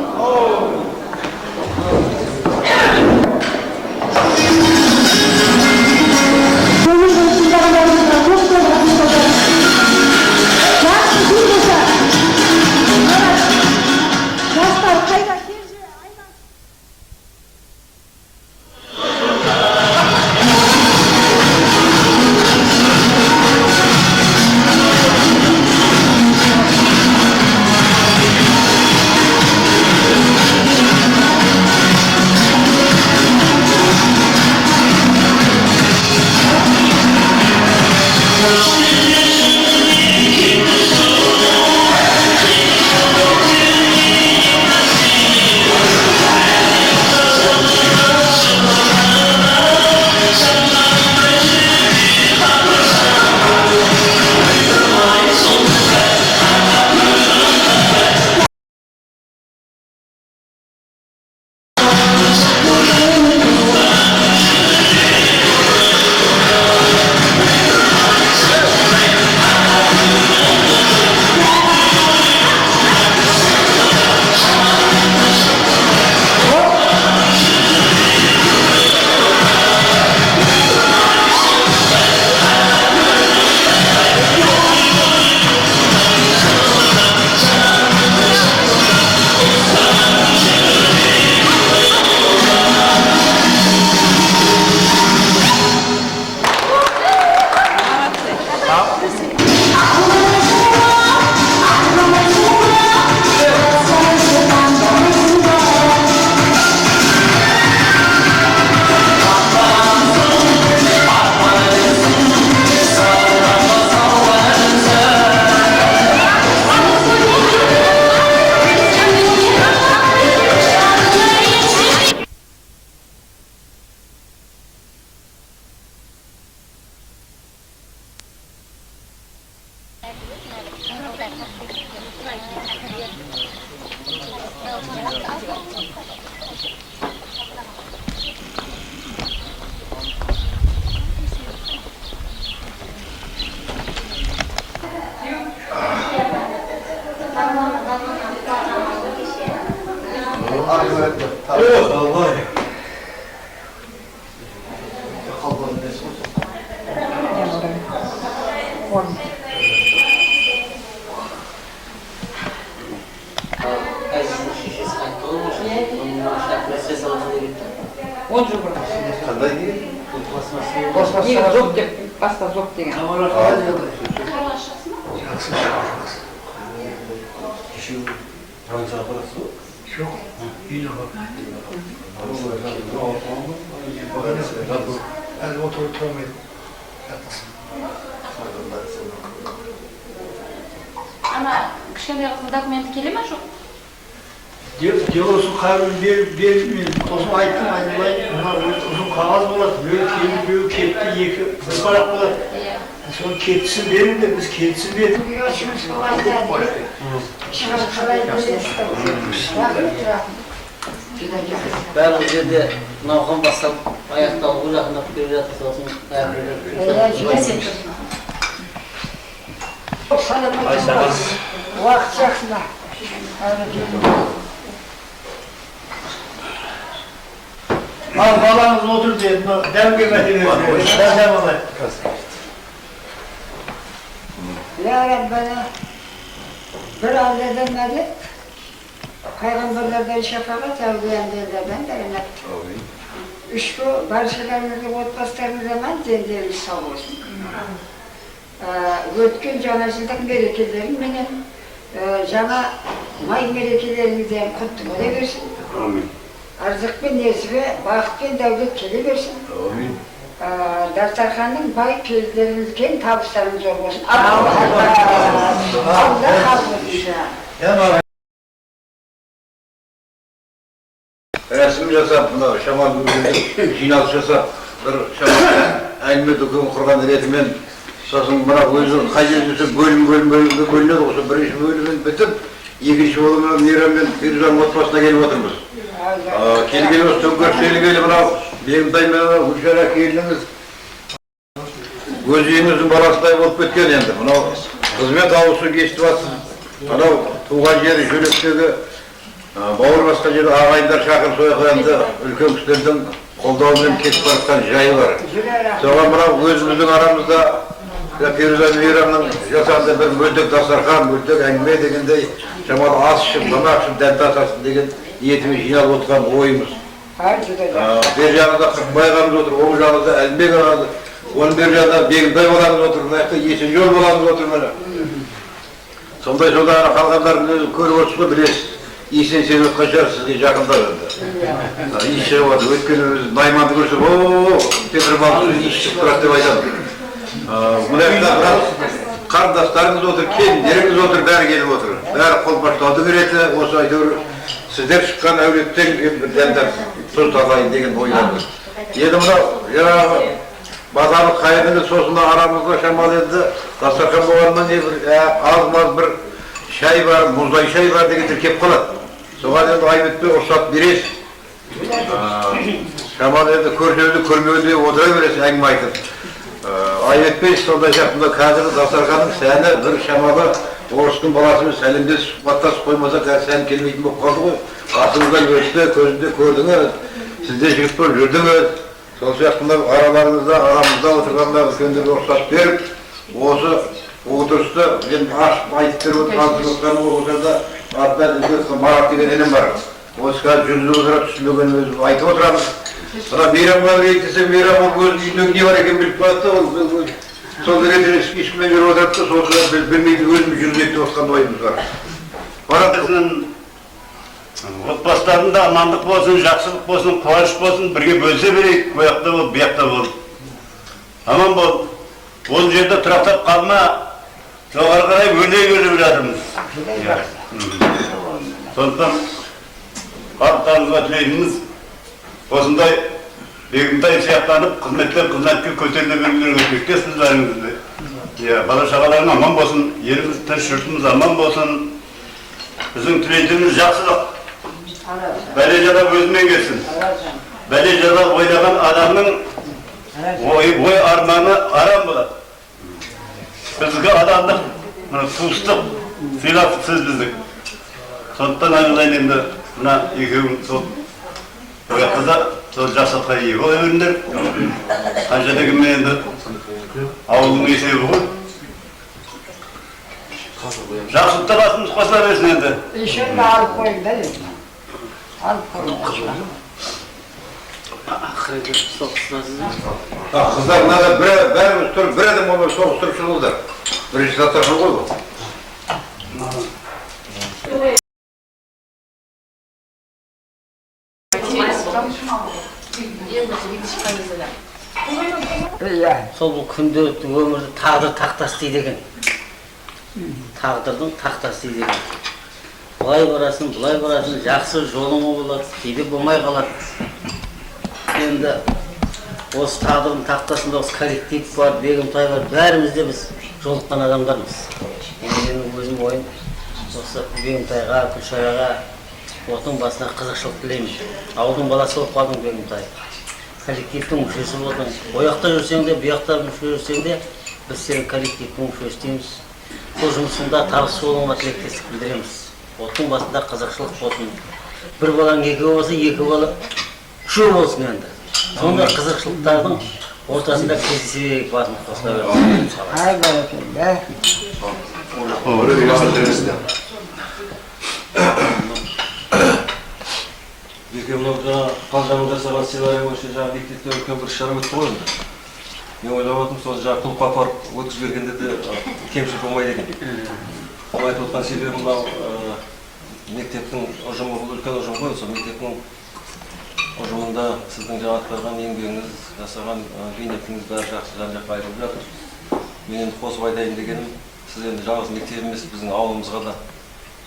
Жоқ деп, баста жоқ деген. Ана кішкене қыздың документі келе ма жоқ? Делосын қағазын беріп мен сосын айттым, айналайын, мына ұзын қағаз болады, біреу келді, біреу кетті, екі бір парақ болады. Соны кетісін беріңдер, біз кетісін бердік. Бәрі жерде науқан басталып, аяқталуға жақындап келе жатыр, сосын уақыт жақсына. Ал балаңыз отыр деді, дәмге мәтелесі, дәм алай. Ya Rabbena, bir avladan medet, Peygamberlerden şefaat, evliyanlardan cennet. Üçü barışlarımızı, otbaslarımız zaman cenderimiz sağ olsun. Ötken canasızlık merekelerim benim, cana may merekelerimizden kutlu ola versin. Arzık ve nesibe, bakıt ve devlet kele versin. Dastarxanın bay peyizlerimizken tabuslarımız olsun. Allah kabul etsin. Resim жасап, мына шамал жиналыс жасап, бір шамал әңгіме дүкен құрған ретімен, сосын мына өзі қажет жүрсе бөлінеді, осы бірінші бөліммен бітіп, екінші бөліммен мейраммен Фирузаның отбасына келіп отырмыз. Келгелі осы төңкеріс келгелі мынау Бегімтай мен Гүлшара келініңіз өз үйіңіздің баласындай болып кеткен енді. Мынау қызмет ауысып естіп жатсыз. Анау туған жері жүректегі бауыр басқан жерде ағайындар шақырып сояқырды үлкен кісілердің қолдауымен кетіп баратқан жайы бар. Соған мынау өзіміздің арамызда Фируза мейрамның жасағында бір мөлтек дастархан, мөлтек әңгіме дегендей шамалы ас ішіп, тамақ ішіп, дәм татасын деген ниетімен жиналып отырған ойымыз. Бер жағында Қырықбай ағамыз отыр, оң жағында Әлімбек ағамыз, оның бер жағында Бегімтай баламыз отыр, мына жақта Есенжол баламыз отыр міне. Сондай жолдары қалғандарын көріп отырсыз ғой, білесіз. Есен сен отқан шығар сізге жақындап енді. Иіс шығып жатыр, өйткені біз Найманды көрсек, Петропавл иіс шығып тұрады деп айтамын. Мына жақта қарындастарыңыз отыр, келіндеріңіз отыр, бәрі келіп отыр. Бәрі қолпаштауды береді, осы әйтеуір сіздер шыққан әулеттен бір дәмдер тұз татайын деген ойландым. Енді мынау жаңағы базарлық қайырды, сосын арамызда шамалы енді дастархан болғаннан не бір аз-маз бір шай бар, мұздай шай бар дегендер кеп қалады. Соған енді Айбетпен рұқсат бересіз. Шамалы енді көрсеңізді көрмеуінде отыра бересіз әңгіме айтып. Айбетпен сондай шақтында қазіргі дастарханның сәні бір шамалы орыстың баласымен сәлемдес сұхбаттасып қоймаса қазір сән келмейтін болып қалды ғой. Қасыңыздан өтті, көзінде көрдіңіз, сізде жігіт болып жүрдіңіз. Сол шақтында арамызда отырғанда үлкендерге рұқсат беріп, осы отырысты енді ашып айтып беріп отырған отырғанда артынан Марат деген інім бар. Осы қазір жүргізіп отырады, түсінбегенін өзім айтып отырамыз. Мына мейрамға келейік десе, мейрам ол өз үйінде не бар екен біліп қалады да, ол сол ретінде ешкіммен жүріп отырады да, сол білмейді өзім жүргізейік деп отқан ойымыз бар. Марат отбасыларында амандық болсын, жақсылық болсын, қуаныш болсын, бірге бөлісе берейік, бұл жақта бол, бұл жақта бол. Аман бол. Ол жерде тұрақтап қалма, жоғары қарай өрлей беріп жатырмыз. Сондықтан халықтарыңызға тілейтініміз осындай Бегімтай сияқтанып, қызметтен қызметке көтеріле берулеріңізге тілектеспіз бәріңізді. Бала шағаларың аман болсын, еліміз тыныш, жұртымыз аман болсын. Біздің тілейтініміз жақсылық. Бәле жала өзімен келсін. Бәле жала ойлаған адамның ой арманы арам болады. Бізге адамдық, туыстық, сыйластық сіз біздік. Сондықтан айналайын енді мына екеуің сол ояқта сол жақсылыққа ие бола беріңдер. Қанша дегенмен енді ауылдың есебі ғой. Жақсылықта басымыз қосыла берсін енді. Еще алып қойың да енді. Алып қойың. Қыздар, мынада бәріміз тұрып, бір адам болмай соғыстырып шығылдар. Бірінші дастархан ғой бұл. Сол бұл күнделікті өмірді тағдыр тақтасы дейді екен. Тағдырдың тақтасы дейді екен. Бұлай барасын, жақсы жолыңы болады, кейде болмай қалады. Енді осы тағдырдың тақтасында осы коллектив бар, Бегімтай бар, бәрімізде біз жолыққан адамдармыз. Менің өзім ойым осы Бегімтайға, Күлшараға, отың басына қызықшылық тілеймін. Ауылдың баласы болып қалдың Бегімтай. Коллективтің мүшесі болдың. Ояқта жүрсең де, бұяқта мүше жүрсең де, біз сенің коллективтің мүшесі дейміз. Сол жұмысында табыс болуыңа тілектестік білдіреміз. Оттың басында қызықшылық болсын. Бір балаң екі болса, екі бала үшеу болсын енді. Сонда қызықшылықтардың ортасында кездесе берейік басын қосыла береміз. Ай бәрекелді. Екеумізді қалжаңын жасаған сыйларың өше жаңағы мектепте үлкен бір шара өтті ғой енді. Мен ойлап отырмын, сол жаңағы клубқа апарып өткізіп бергенде де кемшілік болмайды екен. Ол айтып отқан себебі мынау мектептің ұжымы, бұл үлкен ұжым ғой, сол мектептің ұжымында сіздің жаңа атқарған еңбегіңіз, жасаған бейнетіңіз бәрі жақсы жан-жаққа айырылып жатыр. Мен енді қосып айтайын дегенім, сіз енді жалғыз мектеп емес, біздің ауылымызға да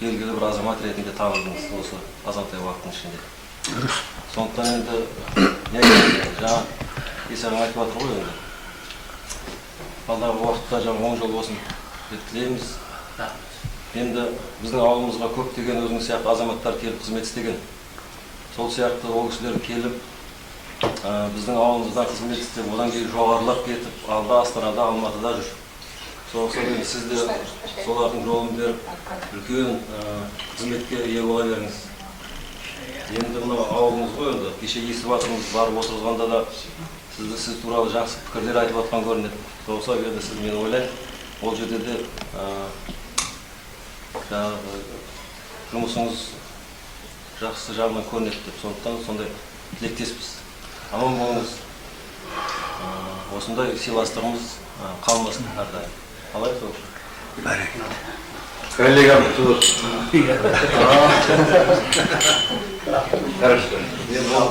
белгілі бір азамат ретінде танылдыңыз осы азамтай уақыттың ішінде. Сондықтан енді жаңа Есағаң айтып жатыр ғой енді. Алдағы уақытта жаңа 10 жыл болсын деп тілейміз. Енді біздің ауылымызға көптеген өзінің сияқты азаматтар келіп қызмет істеген. Сол сияқты ол кісілер келіп біздің ауылымызда қызмет істеп, одан кейін жоғарылап кетіп, алда Астанада, Алматыда жүр. Соғысымен сіз де солардың жолын беріп, үлкен қызметке ие бола беріңіз. Енді мынау ауылыңыз ғой, енді кеше естіп жатырмыз, барып отырғанда да сіз туралы жақсы пікірлер айтып жатқан көрінеді. Соғыса берді сіз, мен ойлаймын, ол жерде де жұмысыңыз жақсы жағынан көрінеді деп, сондықтан сондай тілектеспіз. Аман болыңыз. Осындай сыйластығымыз қалмасын әрдайым. Қалай сол? Коллегам, тут. Хорошо. Бірақ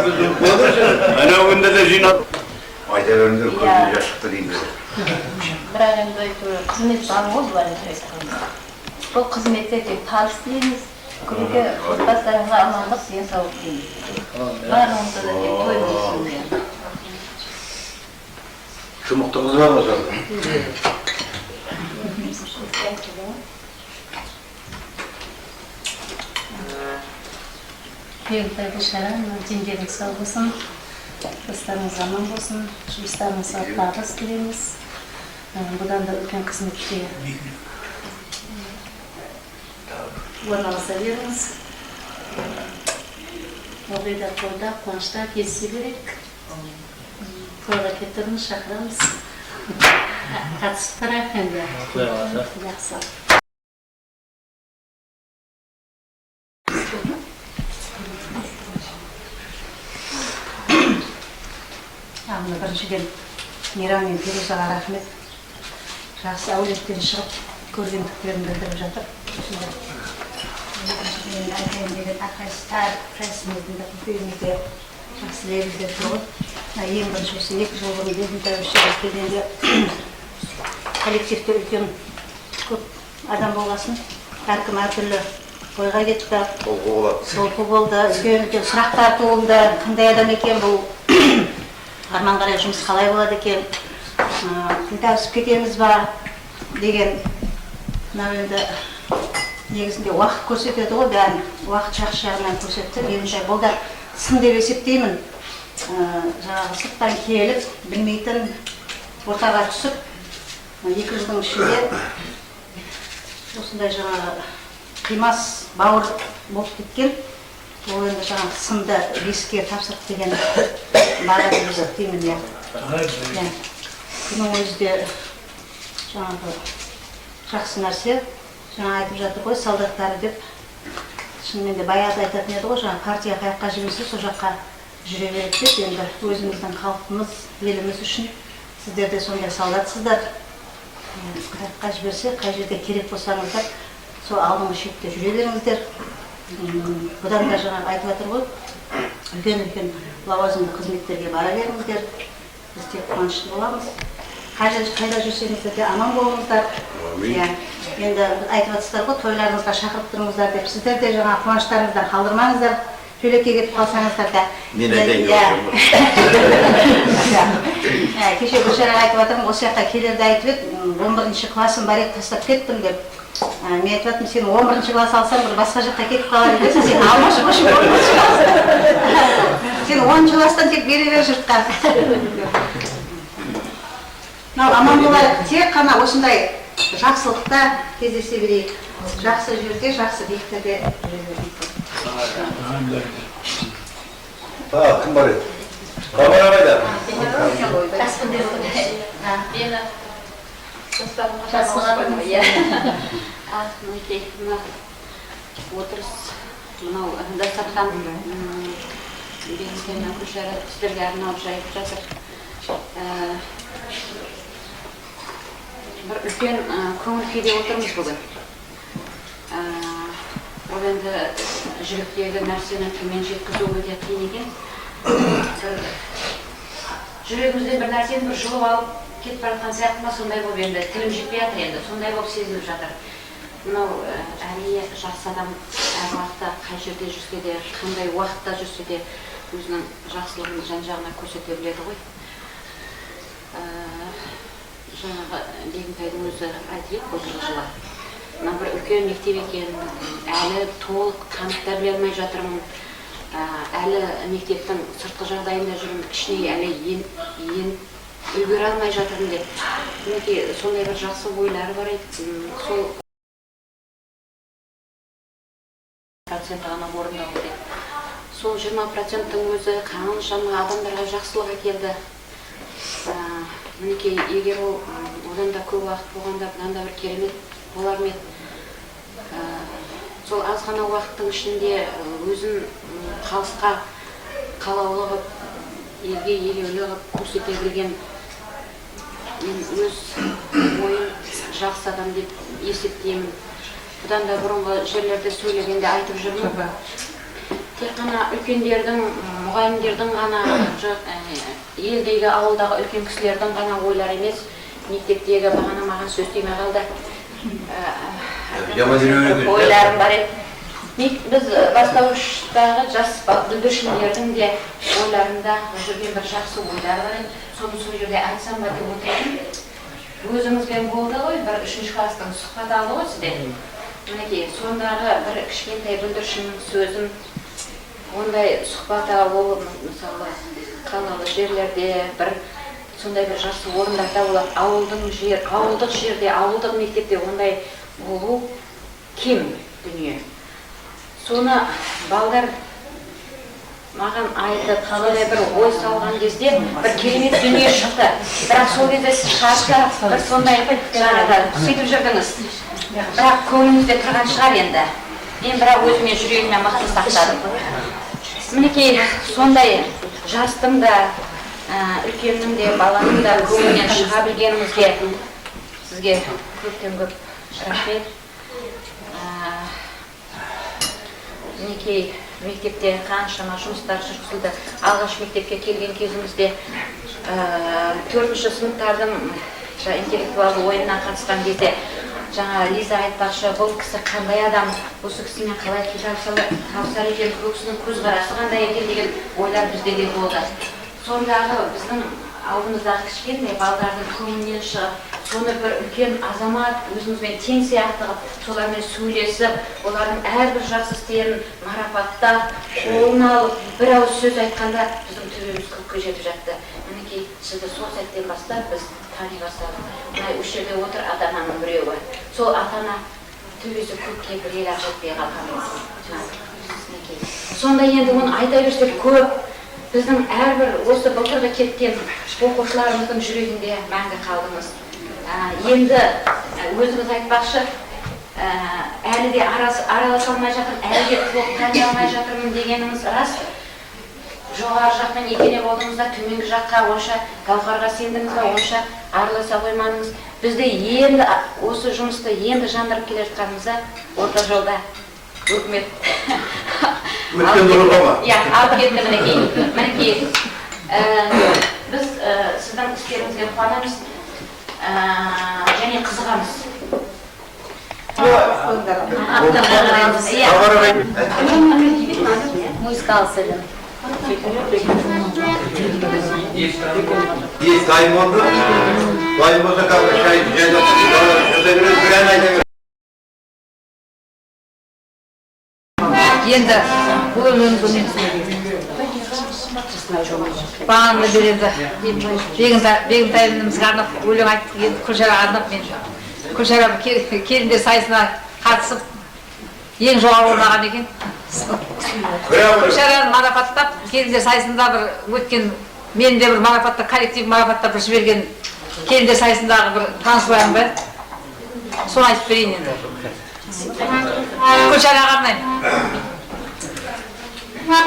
біз ана күнде де жинап айта беріңдер, көзіне жас шықты дейді. Бірақ енді қызмет бар ғой, бұлар айтқанда. Бұл қызметте тек табыс дейміз, күніге отбасыларыңызға амандық, денсаулық дейміз. Барлығымызда да тек той болсын деген. Жұмықтыңыз бар ма сонда? Белгілі шара, дендеріңіз сау болсын, достарыңыз аман болсын, жұмыстарыңызға табыс тілейміз. Бұдан да үлкен қызметке орналаса беріңіз. Ылғи да тойда, қуанышта кездесе берейік. Тойға кетіріңіз, шақырамыз. Қатысып барайық енді. Жақсы. Мына біріншіден Мейрам мен Фирузаға рахмет. Жақсы әулеттен шығып көргендіктерін білдіріп жатыр. Мен айтайын деген әрқайсымыздың үйімізде жақсы лебіздер тұрғын. Ең біріншісі 2 жыл бұрын елдің тәуелсіздігі келгенде коллективте үлкен көп адам болғасын. Әркім әртүрлі ойға кетті. Толқу болды. Үлкен сұрақтар туылды. Қандай адам екен бұл? Арман қарай жұмыс қалай болады екен? Тәуісіп кетеміз ба? Деген енді негізінде уақыт көрсетеді ғой, бәрін уақыт жақсы жағынан көрсетті. Меніңше бұл да сын деп есептеймін. Жаңағы сырттан келіп, білмейтін ортаға түсіп, 2 жылдың ішінде осындай жаңағы қимас бауыр болып кеткен. Ол енді жаңағы сынды риске тапсырып деген баға деп есептеймін. Күнің өзі де жаңағы жақсы нәрсе. Жаңа айтып жатыр ғой, солдаттары деп. Шынымен де баяғыда айтатын еді ғой, жаңа партия қаяққа жіберсе, сол жаққа жүре береді деп. Енді өзіміздің халқымыз, еліміз үшін сіздер де сондай солдатсыздар. Қаяққа жіберсе, қай жерде керек болсаңыздар, сол алдыңғы шетте жүре беріңіздер. Бұдан да жаңағы айтып жатыр ғой, үлкен лауазымды қызметтерге бара беріңіздер. Біз тек қуанышты боламыз. Қайда жүрсеңіздер де аман болыңыздар. Енді айтып жатсыздар ғой, тойларыңызға шақырып тұрыңыздар деп. Сіздер де жаңа қуаныштарыңыздан қалдырмаңыздар. Шөлекке кетіп қалсаңыздар да. Мен айтайын Кеше Гүлшара айтып жатырмын, осы жаққа келерде айтып еді, 11-ші классым бар еді, тастап кеттім деп. Мен айтып жатырмын, сен 11-ші класс алсаң, бір басқа жаққа кетіп қалар едесің, сен алмашы қошым 11-ші класс. Сен 10-ші класстан тек бере бер жұртқа. Аман болайық, тек қана осындай жақсылықта кездесе берейік. Жақсы жерде, жақсы биіктерде жүре берейік. Кім бар еді? Камера қайда? Отырыс, мынау дастархан бекіткен Гүлшара сіздерге арналып жайып жатыр. Бір үлкен көңіл күйде отырмыз бүгін. Ол енді жүректегі нәрсені тілмен жеткізу өте қиын екен. Жүрегімізден бір нәрсені бір жұлып алып кетіп бара жатқан сияқты ма, сондай болып енді тілім жетпей жатыр енді, сондай болып сезіліп жатыр. Мынау әрине жақсы адам әр уақытта қай жерде жүрсе де, қандай уақытта жүрсе де өзінің жақсылығын жан-жағына көрсете біледі ғой. Жаңағы Бегімтайдың өзі айтып еді былтырғы жылы. Мына бір үлкен мектеп екен, әлі толық танып біле алмай жатырмын. Әлі мектептің сыртқы жағдайында жүрмін, ішіне әлі үлгере алмай жатырмын деп. Мінекей сондай бір жақсы ойлары бар еді. Сол процент ғана орындалды деп. Сол 20%-тің өзі қаншама адамдарға жақсылық әкелді. Мінекей егер ол одан да көп уақыт болғанда бұдан да бір керемет болар ма еді. Сол аз ғана уақыттың ішінде өзін халыққа қалаулы қылып, елге елеулі қылып көрсете білген мен өз ойын жақсы адам деп есептеймін. Бұдан да бұрынғы жерлерде сөйлегенде айтып жүрмін. Тек қана үлкендердің, мұғалімдердің ғана, елдегі, ауылдағы үлкен кісілердің ғана ойлар емес, мектептегі бағана маған сөз тимей қалды. Ойларым бар еді. Біз бастауыштағы жас бүлдіршіндердің де ойларында жүрген бір жақсы ойлар бар еді. Соны сол жерде айтсам ба деп отырдым. Өзіңізбен болды ғой, бір 3-ші класстың сұхбат алды ғой сізде. Мінекей, сондағы бір кішкентай бүлдіршіннің сөзін, ондай сұхбат алу, мысалы, қалалы жерлерде бір сондай бір жақсы орындарда болады. Ауылдық жерде, ауылдық мектепте ондай болу кем дүние. Соны балдар маған айтып, қалай бір ой салған кезде бір керемет дүние шықты. Бірақ сол кезде шығарса бір сондай жаңағы сөйтіп жүрдіңіз. Бірақ көңіліңізде тұрған шығар енді. Мен бірақ өзіме жүрегіме мықты сақтадым. Мінекей сондай жастың да, үлкеннің де, баланың да көңілінен шыға білгенімізге сізге көптен көп рахмет. Мінекей мектепте қаншама жұмыстар жүргізілді. Алғаш мектепке келген кезімізде 4-ші сыныптардың интеллектуалды ойынына қатысқан кезде жаңа Лиза айтпақшы, бұл кісі қандай адам, осы кісімен қалай тапсар екен, бұл кісінің көзқарасы қандай екен деген ойлар бізде де болды. Сондағы біздің алдымыздағы кішкентай балдардың көңілінен шығып, соны бір үлкен азамат өзімізбен тең сияқты қылып, солармен сөйлесіп, олардың әрбір жақсы істерін марапаттап, қолын алып, бір ауыз сөз айтқанда біздің төбеміз көкке жетіп жатты. Мінекей сізді сол сәттен бастап біз тани бастадық. Мына осы жерде отыр ата-ананың біреуі. Сол ата-ана төбесі көкке бір ел жетпей қалған. Сонда енді оны айта берсек көп. Біздің әрбір осы былтырғы кеткен оқушыларымыздың жүрегінде мәңгі қалдыңыз. Енді өзіңіз айтпақшы, әлі де араласа алмай жатырмын, әлі де толық тани алмай жатырмын дегеніңіз рас. Жоғары жақтан екене болдыңызда, төменгі жаққа онша Гаухарға сендіңіз ба, онша араласа қоймадыңыз. Бізде енді осы жұмысты енді жандырып келе жатқанымызда орта жолда өкімет алып кетті. Мінекей біз сіздің істеріңізге қуанамыз және қызығамыз. Музыкалық сөйлем. Есть дайым oldu. Dayım olsa kaldı şahit Енді өлімді бағаны береді. Бегімтайымызға арнап, өлең айтып, енді Күлшара арнап, мен Күлшара келіндер сайысына қатысып, ең жоғары орнаған екен. Күлшараны марапаттап, келіндер сайысында бір өткен, мен де бір марапаттап, коллектив марапаттап бір жіберген келіндер сайысындағы бір танысуайым бар. Соны айтып берейін енді. Күлшараға арнаймын. Yeah.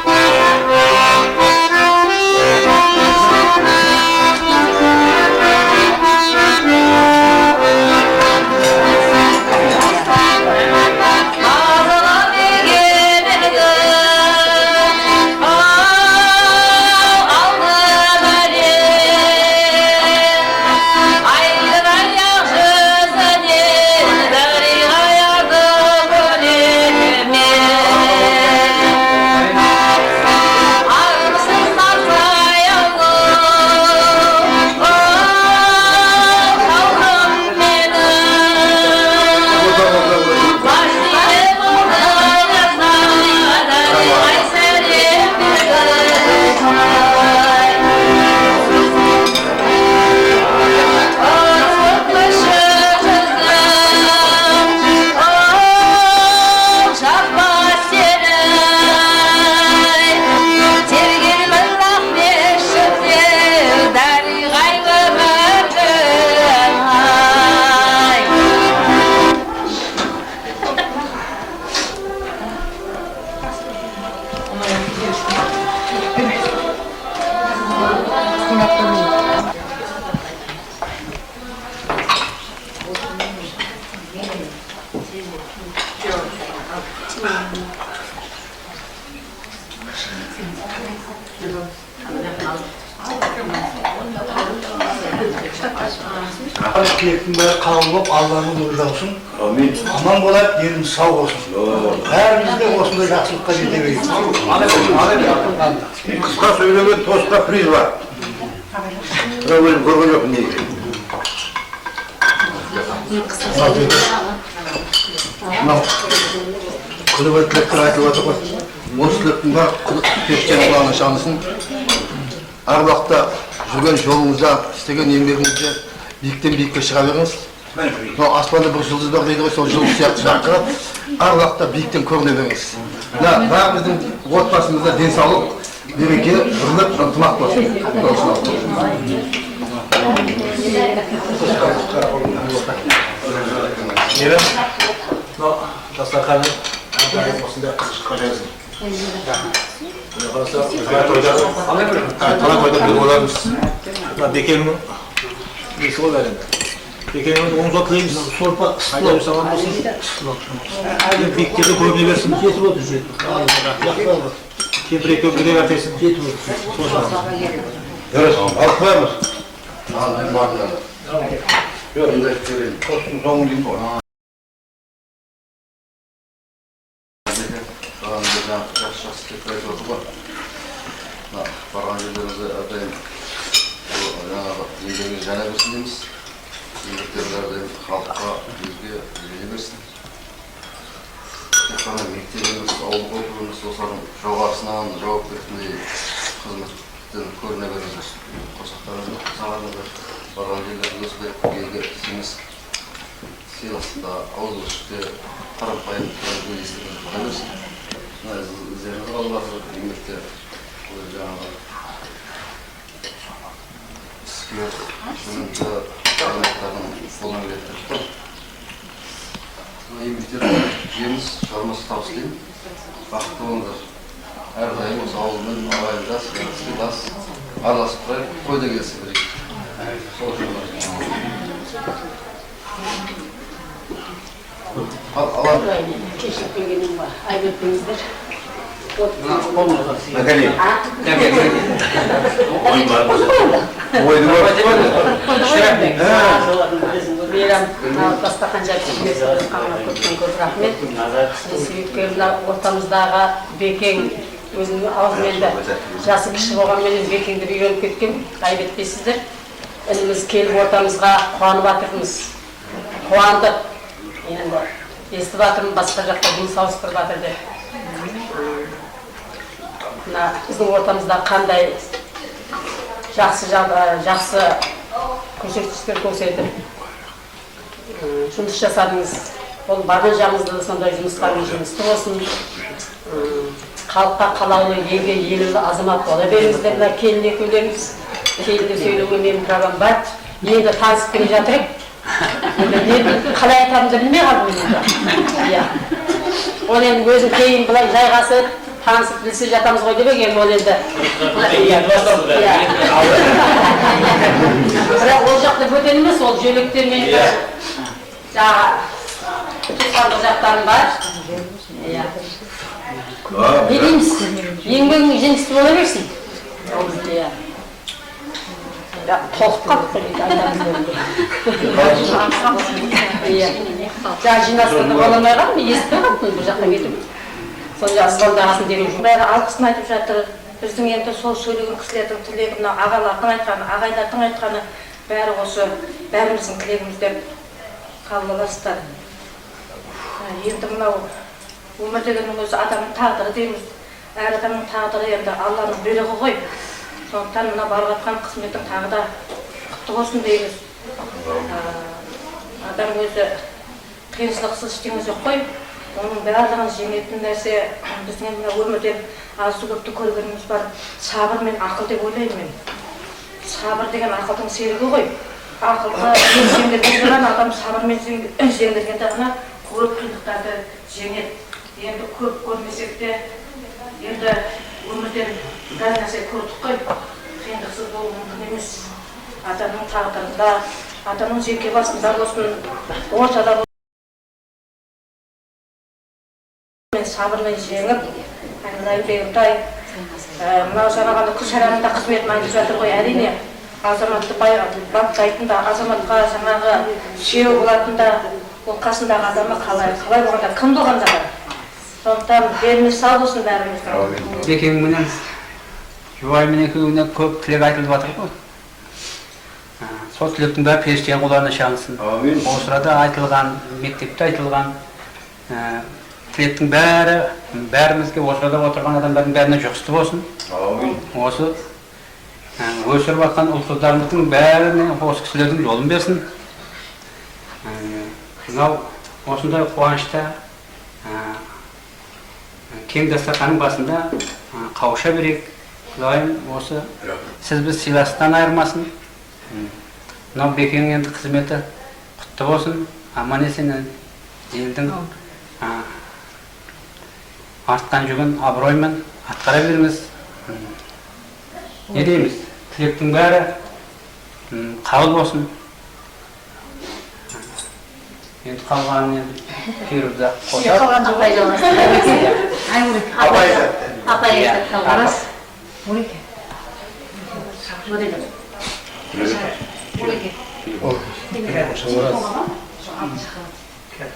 Тілектің бәрі қабыл болып, Алланың нұры жаусын. Аман болып, деніміз сау болсын. Бәріміз де осындай жақсылыққа жете берейік. Қысқа сөйлеген тосқа приз бар. Бірақ өзім көрген жоқпын неге. Мынау күліп тілектер айтылып жатыр ғой. Осы тілектің бар періштен Алланың шанысын. Әр уақытта жүрген жолыңызда, істеген еңбегіңізде биіктен биікке шыға беріңіз. Аспанда бір жұлдыз бар дейді ғой, сол жұлдыз сияқты жарқырап, әр уақытта биіктен көріне беріңіз. Бәріміздің отбасымызда денсаулық, береке, бірлік, ынтымақ болсын. Дастарханы осындай қызыққа жазсын. Талай тойда бір боламыз. Бекеңнің несі ғой бәрінде. Бекеңнің оң жол тілейміз. Сорпа Айда жасаған болсын. Биіктерді көбіне берсін. Жетіп отыр, жетіп. Кемпірек көпірге әртесін. Жетіп отыр. Дұрыс, алып қоямыз. Тостың соңын дейін ғой. Жақсы деп айтып отыр ғой. Барған жерлеріңізде әрдайым жаңағы еңбегіңіз жана берсін дейміз. Еңбектеріңіз әрдайым халыққа, елге ене берсін. Тек қана мектебіміз, ауылдық округіміз осылардың жоғарысынан жауапкершіліктей қызметтен көріне беріңіздер. Қосақтарыңызды сағатыңыздар барған жерлеріңіз осындай елге сеніз сыйластықта, ауызбіршілікте қарапайым естеріңізді қоя берсін. Өздеріңіз қалып жатыр, еңбекте жаңағы іскер, шынымды аймақтардың қолынан келеді. Еңбектерді жеміз, шығармасы табыс деймін. Бақытты болыңыздар. Әрдайым осы ауылмен ағайындас, сыйлас, араласып тұрайық, қойда келсе берейік. Сол үшін кешіп келгенім бар, айып өтпеңіздер. Мәкәле. Мейрам дастархан жайып қағына көп рахмет. Себепкер ортамыздағы Бекең өзінің аузымен де жасы кіші болғанменен Бекеңді үйреніп кеткен, айып етпейсіздер. Ініміз келіп ортамызға қуанып жатырмыз. Қуандық. Енді естіп жатырмын, басқа жақта жұмыс ауыстырып жатыр деп. Біздің ортамызда қандай жақсы көрсеткіштер көрсетіп жұмыс жасадыңыз. Ол барған жағыңызда да сондай жұмыстармен жұмысты болсын. Халыққа қалаулы, елге елеулі азамат бола беріңіздер. Мына келін екеулеріңіз, келінді сөйлеуге менің правам бар. Енді танысып келе жатырық. Қалай айтамызды білмей қалдым енді. Ол енді өзім кейін бұлай жайғасып, танысып білсе жатамыз ғой деп екен, ол енді. Бірақ ол жақта бөтен емес, ол жөлектермен жаңа туысқан жақтарым бар. Не дейміз? Еңбегің жемісті бола берсін. Толып қалып дейді, айтамыз енді. Жаңа жинастырды боламай қалым, естіп қалыптың бұл жақтан кетіп. Сол жаңа звондағасын дереу жұмыс. Бәрі алғысын айтып жатыр. Біздің енді сол сөйлеген кісілердің тілегі, мына ағалардың айтқаны, ағайындардың айтқаны бәрі осы бәріміздің тілегіміз деп қабыл аласыздар. Енді мынау өмір дегеннің өзі адамның тағдыры дейміз. Әр адамның тағдыры енді Алланың бұйрығы ғой. Сондықтан мына барып жатқан қызметтің тағы да құтты болсын дейміз. Адам өзі қиыншылықсыз ештеңе жоқ қой. Оның барлығын жеңетін нәрсе біздің мына өмірден азды көпті көргеніміз бар. Сабыр мен ақыл деп ойлаймын мен. Сабыр деген ақылдың серігі ғой. Ақылды жеңдірген жағынан адам сабырмен жеңдіргенде ғана көп қиындықтарды жеңеді. Енді көп көрмесек те, енді өмірден біраз нәрсе көрдік қой. Қиындықсыз болу мүмкін емес. Адамның тағдырында, адамның жеке басында болсын, ортада болсын. мен сабырмен жеңіп, айналайын Бегімтай, мынау жаңағында күн шаранында қызметін айтып жатыр ғой, әрине азаматты баптайтын да, азаматқа жаңағы сүйеу болатын да, ол қасындағы адамы қалай болғанда, кім болғанда бар. Сондықтан беліміз сау болсын бәріміздің. Бекең менен жұбаймен екеуіне көп тілек айтылып жатыр ғой. Сол тілектің бәрі періштенің қолдарына шағылсын. Осы сұрада айтылған, мектепте айтылған тілектің бәрі бәрімізге, осы сұрада отырған адамдардың бәріне жұғысты болсын. Осы өсіріп жатқан ұл-қыздарымыздың бәріне осы кісілердің жолын берсін. Мынау осындай қуанышта кең дастарханның басында қауыша берейік. Құдайым осы сіз біз сыйластықтан айырмасын. Мынау Бекеңнің енді қызметі құтты болсын. Аман есен елдің артқан жүгін абыроймен атқара беріңіз. Не дейміз? Тілектің бәрі қабыл болсын. Енді қалғанын енді Фируза қосап.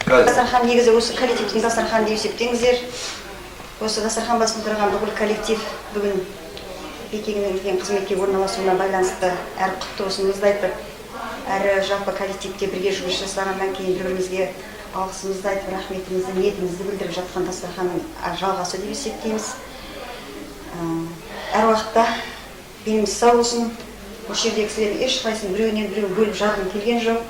Дастархан негізі осы коллективтің дастарханы деп есептеңіздер. Осы дастархан басында тұрған бүкіл коллектив бүгін Бекеңнің үлкен қызметке орналасуына байланысты әрі құтты болсынымызды айтып, әрі жалпы коллективте бірге жұмыс жасағаннан кейін бір-бірімізге алғысымызды айтып, рахметімізді, ниетімізді білдіріп жатқан дастарханның жалғасы деп есептейміз. Әр уақытта беліміз сау болсын. Осы жердегі кісілердің ешқайсысын біреуінен біреу бөліп жарғым келген жоқ.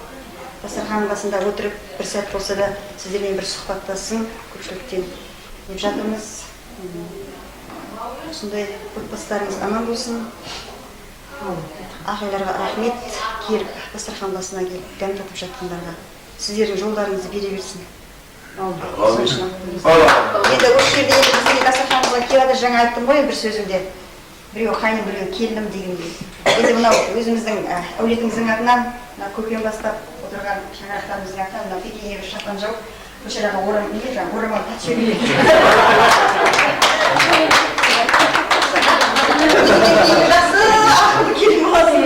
Дастарханның басында отырып, бір сәт болса да сіздермен бір сұхбаттасын, көпшіліктен деп жатырмыз. Осындай отбасыларыңыз аман болсын. Ағайларға рахмет, келіп дастархан басына келіп дәм татып жатқандарға. Сіздердің жолдарыңызды бере берсін. Енді осы жерде біздің дастарханымызға келеді, жаңа айттым ғой бір сөзімде. Біреу қайным, біреу келінім дегендей. Енді мынау өзіміздің әулетіміздің атынан, көпен бастап отырған шаңырақтарымыздың атынан, мынау Бекеңе бір шапан жауып, осы жаққа орамал патша берейік. Жақсы, ақылды келін боласың.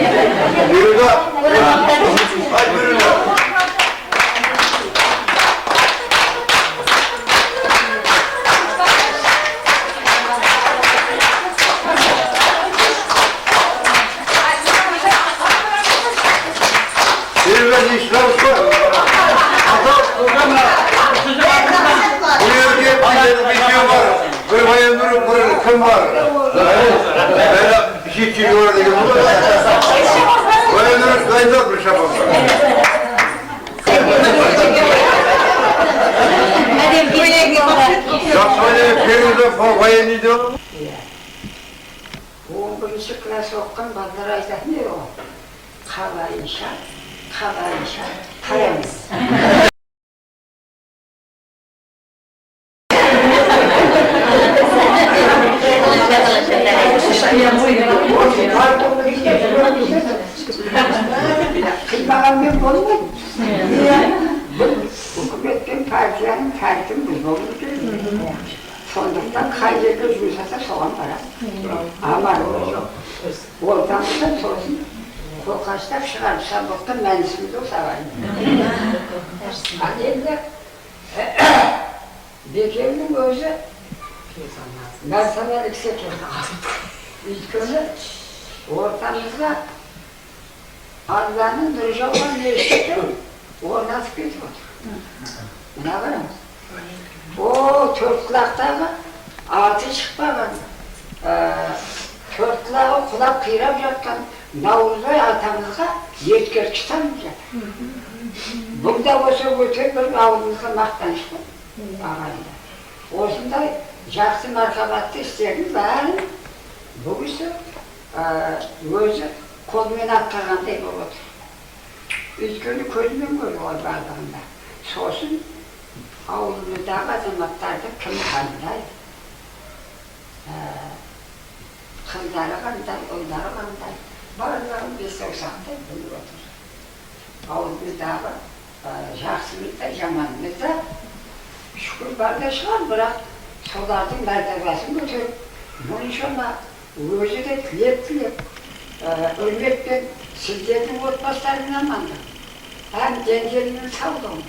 Kim var? Böyle bir şey çıkıyor diye. Böyle kaydak bir şey yapalım. Şapkayı peride falan diyor. 11-ci klass okuyan ballar aytadi ne o? Qalayınşa, tayamiz. Kıymalar ben bolmadım. Hükümetten partiyanın tarifini biz olduk. Sonduktan kaydırdı yüzasa soğan para. Ama ortamızda sorsun. Korkaçlar çıkarıp sabıkta mendisimiz o savarım. Ademde Bekir'in özü ben sana yüksek oldu. İlk önce ortamızda Allah'ın duruşu olan ne işletiyor? Orada sıkıntı var. Ne var mı? O törtlaktağı altı çıkmadan törtlağı kulak kıyırıp yatkan Navruzay atamızga yetker çıtamayacak. Burada olsa öte bir avımızga maqtanıştı. Ağayla. Osunda жақсы marhabatlı isteğimiz var. Bu işi özü kolmen attırğanday olur. Üzgünü közünden görüyor bardağında. Sosun avlumuzдағы азаматтардың kim қандай, қыздары қандай, ойлары қандай, барлығын бес-саусақтай біліп отыр. Ауылымыздағы жақсымыз да, жаманымыз да шүкір бар да шығар, бірақ солардың мәртебасын көтеріп, мұншама өзі де тілеп, үрметпен сіздердің отбасыларың амандық, әм дендерінің саулығын,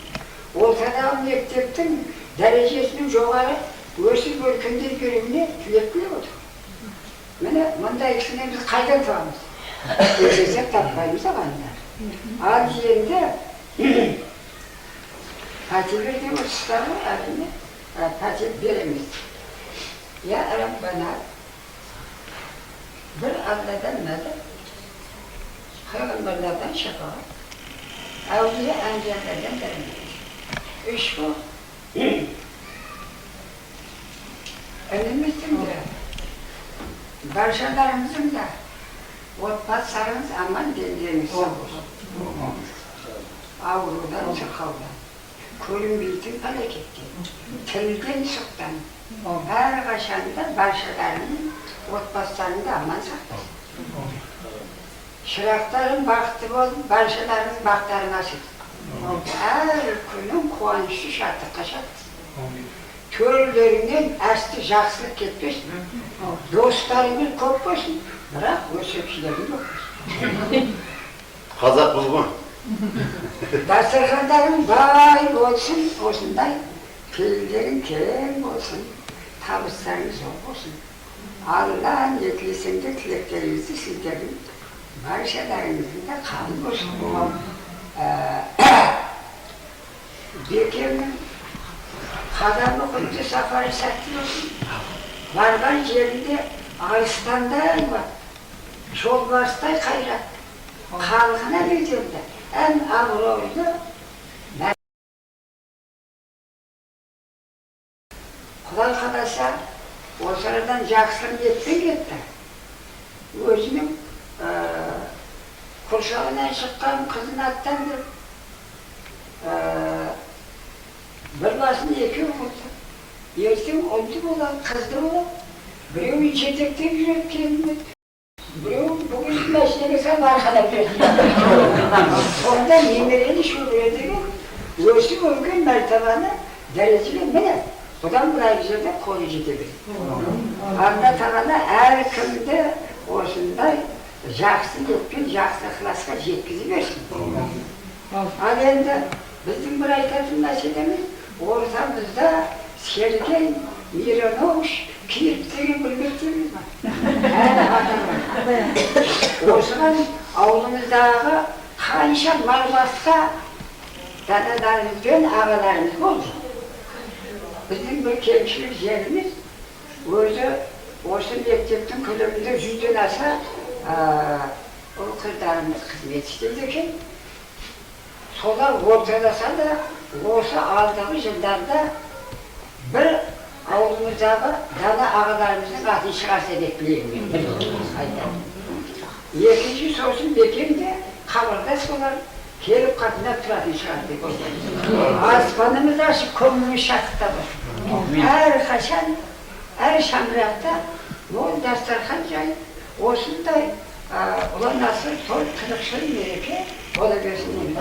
ортадағы мектептің дәрежесінің жоғары өсіп өркендей беруіне тілеп отыр. Міне, мұндай кісіні біз қайдан табамыз? Өтесек таппаймыз ағандар. Ал енді пәтер берген орыстар ғой, әрине пәтер береміз. Я Раббана bir Allah'dan medet, Peygamberlerden şefaat, Evliya engellerden dermedir. İş bu. Önümüzün de, barışalarımızın da, otbaslarımız aman dendiğimiz olsun. Avrudan, çıkavdan, körün bildiğin hareketli, telden sıktan, her kaşanda barışalarının otbaslarını da aman saklasın. Şırakların baktı olun, barışalarının baktarını açın. Her günün kuvançlı şartlıkka şartlıksın. Körülerinden aslı жақсылық ketmesin. Dostlarımız көп болсын, бірақ өсекшілерің жоқ. Қазақпыз ғой. Дастархандарың бай болсын, осындай пейілдерің кең болсын, табыстарыңыз зор болсын. Алла ниетлесеңде тілектеріңізді сіздердің баршаларыңыздың да қабыл болсын. Бекемнің қадамы күнде сапары сәтті болсын. Барған жерінде арыстандай бар, жолбарыстай қайрат, халқына беделді, әм абыройлы. Құдай қаласа, осы арадан жақсылық ниетпен кетті. Өзінің құршағынан шыққан қызын аттандырып, бір басын екеу болды. Ертең ұлды болады, қызды болады. Біреуін жетектеп жүреді келінді. Біреуін бүгін мәшінеге салып арқалап жүреді. Сонда немерені шөбіреді өсіп өрген мәртебаны дәрежеге міне. Бұдан бұлай жерде қолы жете береді. Алла тағала әркімді осындай жақсы ниетпен, жақсы ықыласқа жеткізіп берсін. Ал енді біздің бір айтатын мәселеміз ортамызда Sergen, Miranoş, Kirp'teki bilmekтерimiz var. Her adam var. Osman avlumuzдағы қанша мал басқа даналарымыз бен ағаларымыз болды. Біздің бір кемшілік жеріміз өзі осы мектептің көлемінде 100-ден аса ұл қыздарымыз қызмет істейді екен. Солар орталаса да осы алдағы жылдарда бір ауылымыздағы дана ағаларымыздың атын шығарса деп білемін мен. Екінші сосын бекемде қабырда солар келіп қатынап тұратын шығар деп ойлаймын. Аспанымыз ашып көңіліміз шаттықта болсын. Әр қашан, әр шаңырақта мол дастархан жайып, осындай ұлан асыр той қызықшыл мереке бола берсін.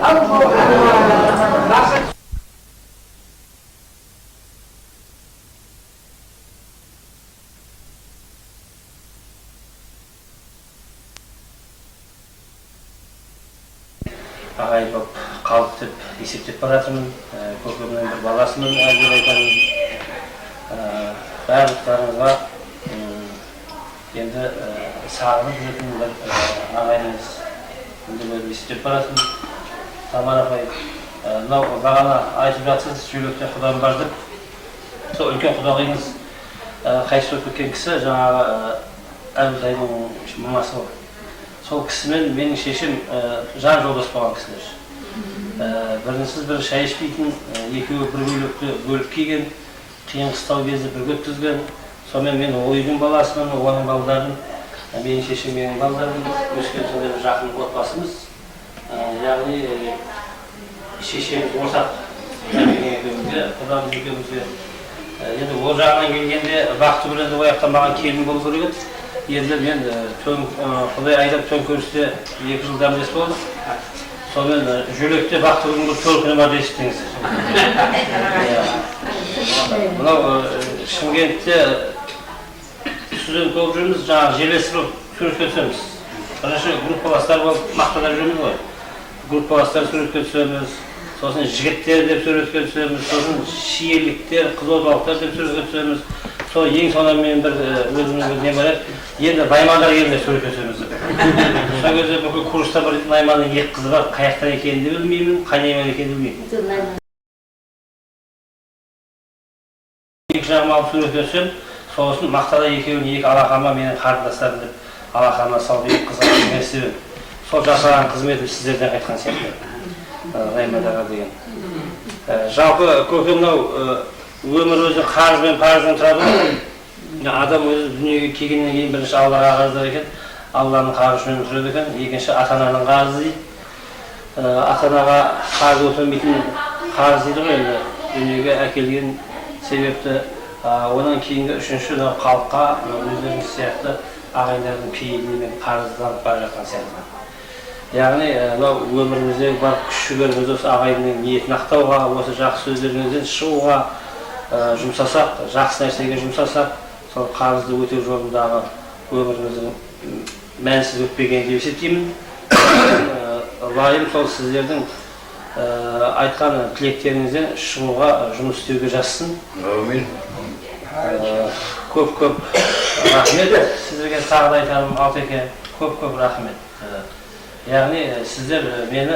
Ағай боп қалды деп есептеп баратырмын. Көкемнің бір баласымын, әлден айтамын. Барлықтарыңызға енді сағынып жүретін бір ағайымыз деп есептеп баратырмын. Тамара апай, мынау бағана айтып жатсыз, жүйлекте құдам бар деп. Сол үлкен құдағиыңыз қайтыс болып кеткен кісі, жаңағы Әбілтайдың мамасы ғой. Сол кісімен менің шешем жан жолдас болған кісілер. Бірінсіз бір шай ішпейтін, екеуі бір көйлекті бөліп киген, қиын қыстау кезі бірге өткізген. Сонымен мен ол үйдің баласымын, оның балдарын, менің шешем менің балдарым, өскен сондай бір жақын отбасымыз. Яғни шешеміз ортақ екеумізге, құдамыз екеумізге. Енді ол жағынан келгенде бақыты біленді ояқтанбаған келін болу керек еді. Енді мен Құдай айдап төн көрісте 2 жылдан бес болдық. Сонымен жөлекте бақыты күнгі төл күні бар дейсіздіңіз. Мынау Шымкентте студент болып жүрміз, жаңағы жерлестіріп суретке түсеміз. Бірінші группаластар болып мақтана жүрміз ғой. Группаластар суретке түсеміз, сосын жігіттер деп суретке түсеміз, сосын шиеліктер, қызылордалықтар деп суретке түсеміз. Сол ең соңынан бір өзіміздің не бар еді, енді наймандар елінде суретке түсеміз. Сол кезде бүкіл курста бір найманның екі қызы бар, қаяқтан екенін де білмеймін, қай найман екенін білмеймін. Екі жағыма алып суретке түсем, сосын мақтада екеуін екі алақанға менің қарындастарым деп алақанына салып екі қызға қызмет істеп, сол жасаған қызметім сіздерден қайтқан сияқты наймандарға деген. Жалпы көке мынау өмір өзі қарыз бен парыздан тұрады ғой. Адам өзі дүниеге келгеннен кейін бірінші Аллаға қарыздар екен, Алланың қарызы үшін тұрады екен, екінші ата-ананың қарызы дейді. Ата-анаға қарыз өтемейтін қарыз дейді ғой енді, дүниеге әкелген себепті. Одан кейінгі үшінші халыққа өздеріңіз сияқты ағайындардың пейілімен қарызданып бара жатқан сияқты. Яғни өміріміздегі бар күш-жігерімізді осы ағайынның ниетін ақтауға, осы жақсы сөздеріңізден шығуға жұмсасақ, жақсы нәрсеге жұмсасақ, сол қарызды өтеу жолындағы өміріміздің мәнсіз өтпеген деп есептеймін. Лайым сол сіздердің айтқан тілектеріңізден шығуға жұмыс істеуге жазсын. Әумин. Көп-көп рахмет. Сіздерге тағы да айтарым, Алтеке, көп-көп рахмет. Яғни сіздер мені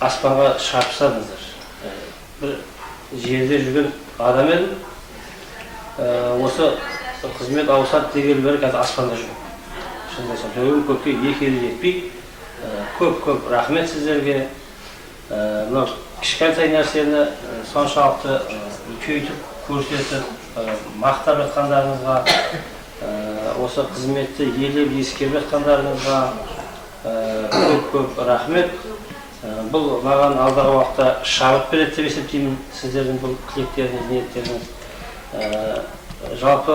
аспанға шығарып тастадыңыздар. Бір жерде жүрген адам едім. Осы қызмет ауысады дегелі бері қазір аспанда жүрмін. Шынымды айтсам, тәуім көпке екі елі жетпей, көп-көп рахмет сіздерге. Мынау кішкентай нәрсені соншалықты үлкейтіп, көрсетіп, мақтап жатқандарыңызға, осы қызметті елеп ескеріп жатқандарыңызға көп-көп рахмет. Бұл маған алдағы уақытта шабыт береді деп есептеймін. Сіздердің бұл тілектеріңіз, ниеттеріңіз. Жалпы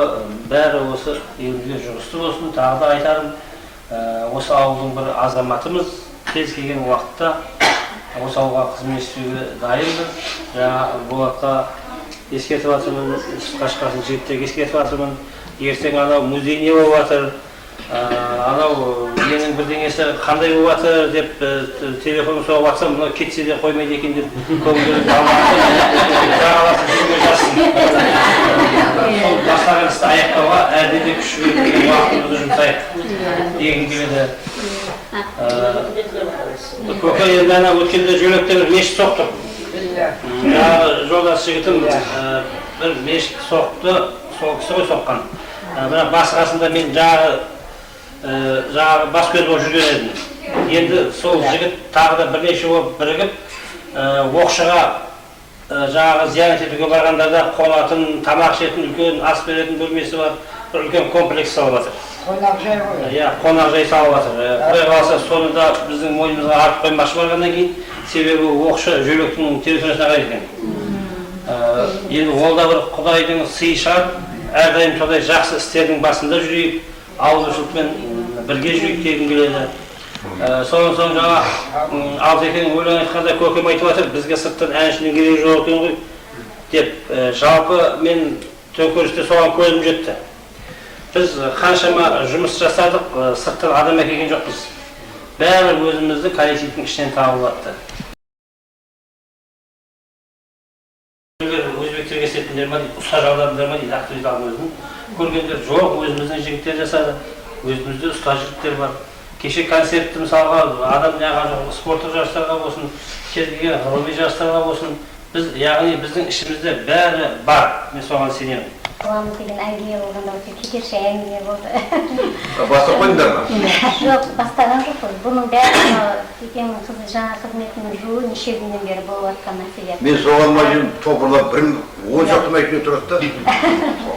бәрі осы елімізге жұғысты болсын. Тағы да айтарым, осы ауылдың бір азаматымыз кез келген уақытта осы ауылға қызмет істеуге дайынмын. Жаңа Болатқа ескертіп жатырмын, сыртқа шыққан жігіттерге ескертіп жатырмын. Ертең анау музей не болып жатыр, анау менің бірдеңесі қандай болып жатыр деп телефон соғып жатсам, мынау кетсе де қоймайды екен деп көңілдерін жағаласып жүрмей жатсын. Сол бастаған істі аяқтауға әрдене күш беріп уақытымызды жұмсайық дегім келеді. Көке енді ана өткенде жөнекте бір мешіт соқтық. Жолдас жігітім бір мешіт соқты, сол кісі ғой соққан. Бірақ басқасында мен жаңағы бас көз болып жүрген едім. Енді сол жігіт тағы да бірнеше болып бірігіп, оқшыға жаңағы зиянат етуге барғандарда қонатын, тамақ ішетін, үлкен ас беретін бөлмесі бар, бір үлкен комплекс салып жатыр. Қонақжай ғой. Иә, қонақжай салып жатыр. Құдай қаласа соны да біздің мойнымызға артып қоймақшы барғаннан кейін, себебі оқшы жөлектің территориясына қарайды екен. Енді ол да бір Құдайдың сыйы шығар. Әрдайым сондай жақсы істердің басында жүрейік, ауызшылықпен бірге жүрейік дегім келеді. Содан соң жаңа Алтекенің өлең айтқанда көкем айтып жатыр, бізге сырттан әншінің керегі жоқ екен ғой деп. Жалпы мен төңкерісте соған көзім жетті. Біз қаншама жұмыс жасадық, сырттан адам әкелген жоқпыз. Бәрі өзімізді коллективтің ішінен табылады. Өзбектерге істейтіндер ма дейді, ұста жалдарындар ма дейді, ақтөбеде өзін көргендер жоқ, өзіміздің жігіттер жасады, өзімізде ұста жігіттер бар. Кеше концертті мысалға адам неғажу спорттық жарыстарға болсын, кез келген ғылыми жарыстарға болсын, біз яғни біздің ішімізде бәрі бар. Мен соған сенемін. Қуамыз деген әңгіме болғанда өте кетерші әңгіме болды. Бастап қойдыңдар ма? Жоқ, бастаған жоқпыз. Бұның бәрі Текенің қызы жаңа қызметінің жуы неше күннен бері болып жатқан мәселе. Мен соған майын топырлап бір 10 шақты мәйкіне тұрады да.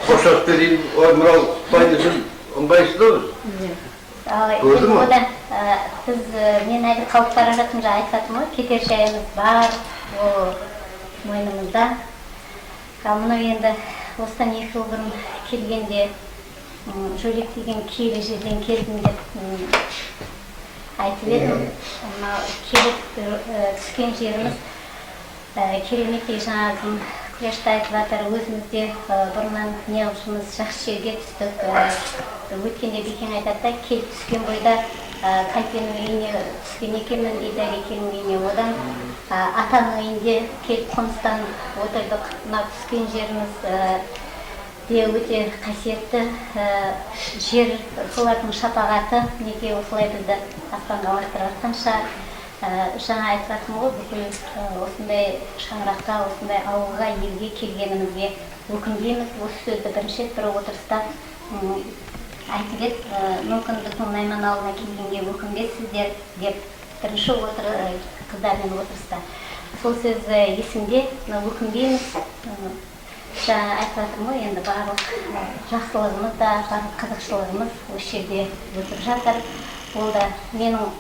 Қоштасып берейін, мынау Құдай десін, ыңғайсыз да біз. Көрдің ма? Біз мен әлі қалып бара жатырмын, жаңа айтқатым ғой, кетер жайымыз бар, ол мойнымызда. Мынау енді осыдан 2 жыл бұрын келгенде жөлек деген киелі жерден келдім деп айтып едім. Келіп түскен жеріміз кереметтей жаңағы Құяшта айтып жатыр, өзіміз де бұрыннан неғылшымыз жақсы жерге түстік. Өткенде Бекең айтады да, келіп түскен бойда Кальпенің үйіне түскен екенмін дейді, Рекенің үйіне. Одан атаның үйінде келіп қоныстанып отырдық. Мына түскен жеріміз де өте қасиетті жер, солардың шапағаты, неге осылай бізді аспанға лақтырып жатқанша. Жаңа айтып жатырмын ғой, бүкіл осындай шаңыраққа, осындай ауылға, елге келгенімізге өкінбейміз. Осы сөзді бірінші бір отырыста айтып еді, мүмкін біздің Найман ауылына келгенге өкінбейсіздер деп бірінші қыздармен отырыста. Сол сөз есімде, өкінбейміз. Жаңа айтып жатырмын ғой, енді барлық жақсылығымыз да, барлық қызықшылығымыз осы жерде өтіп жатыр. Ол да менің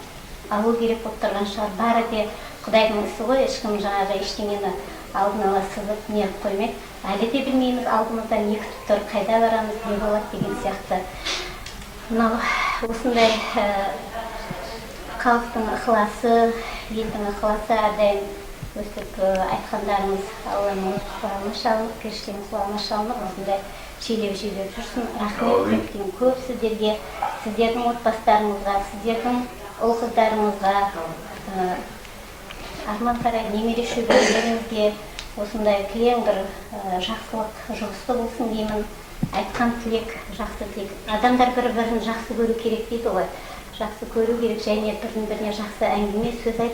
алу керек болып тұрған шығар. Бәрі де Құдайдың ісі ғой, ешкім жаңағы ештеңені алдын ала сызып неғып қоймайды. Әлі де білмейміз, алдымызда не күтіп тұр, қайда барамыз, не болады деген сияқты. Мынау осындай халықтың ықыласы, елдің ықыласы әрдайым өстіп айтқандарымыз Алланың құлағына шалынып, періштенің құлағына шалынып, осындай желеу жүрсін. Рахмет көптен көп сіздерге, сіздердің отбасыларыңызға, сіздердің ұл-қыздарыңызға, Арман Қарай немере шөберелеріңізге осындай кілең бір жақсылық жұғысты болсын деймін. Айтқан тілек, жақсы тілек. Адамдар бір-бірін жақсы көру керек дейді ғой. Жақсы көру керек, және бірін-біріне жақсы әңгіме сөз айтып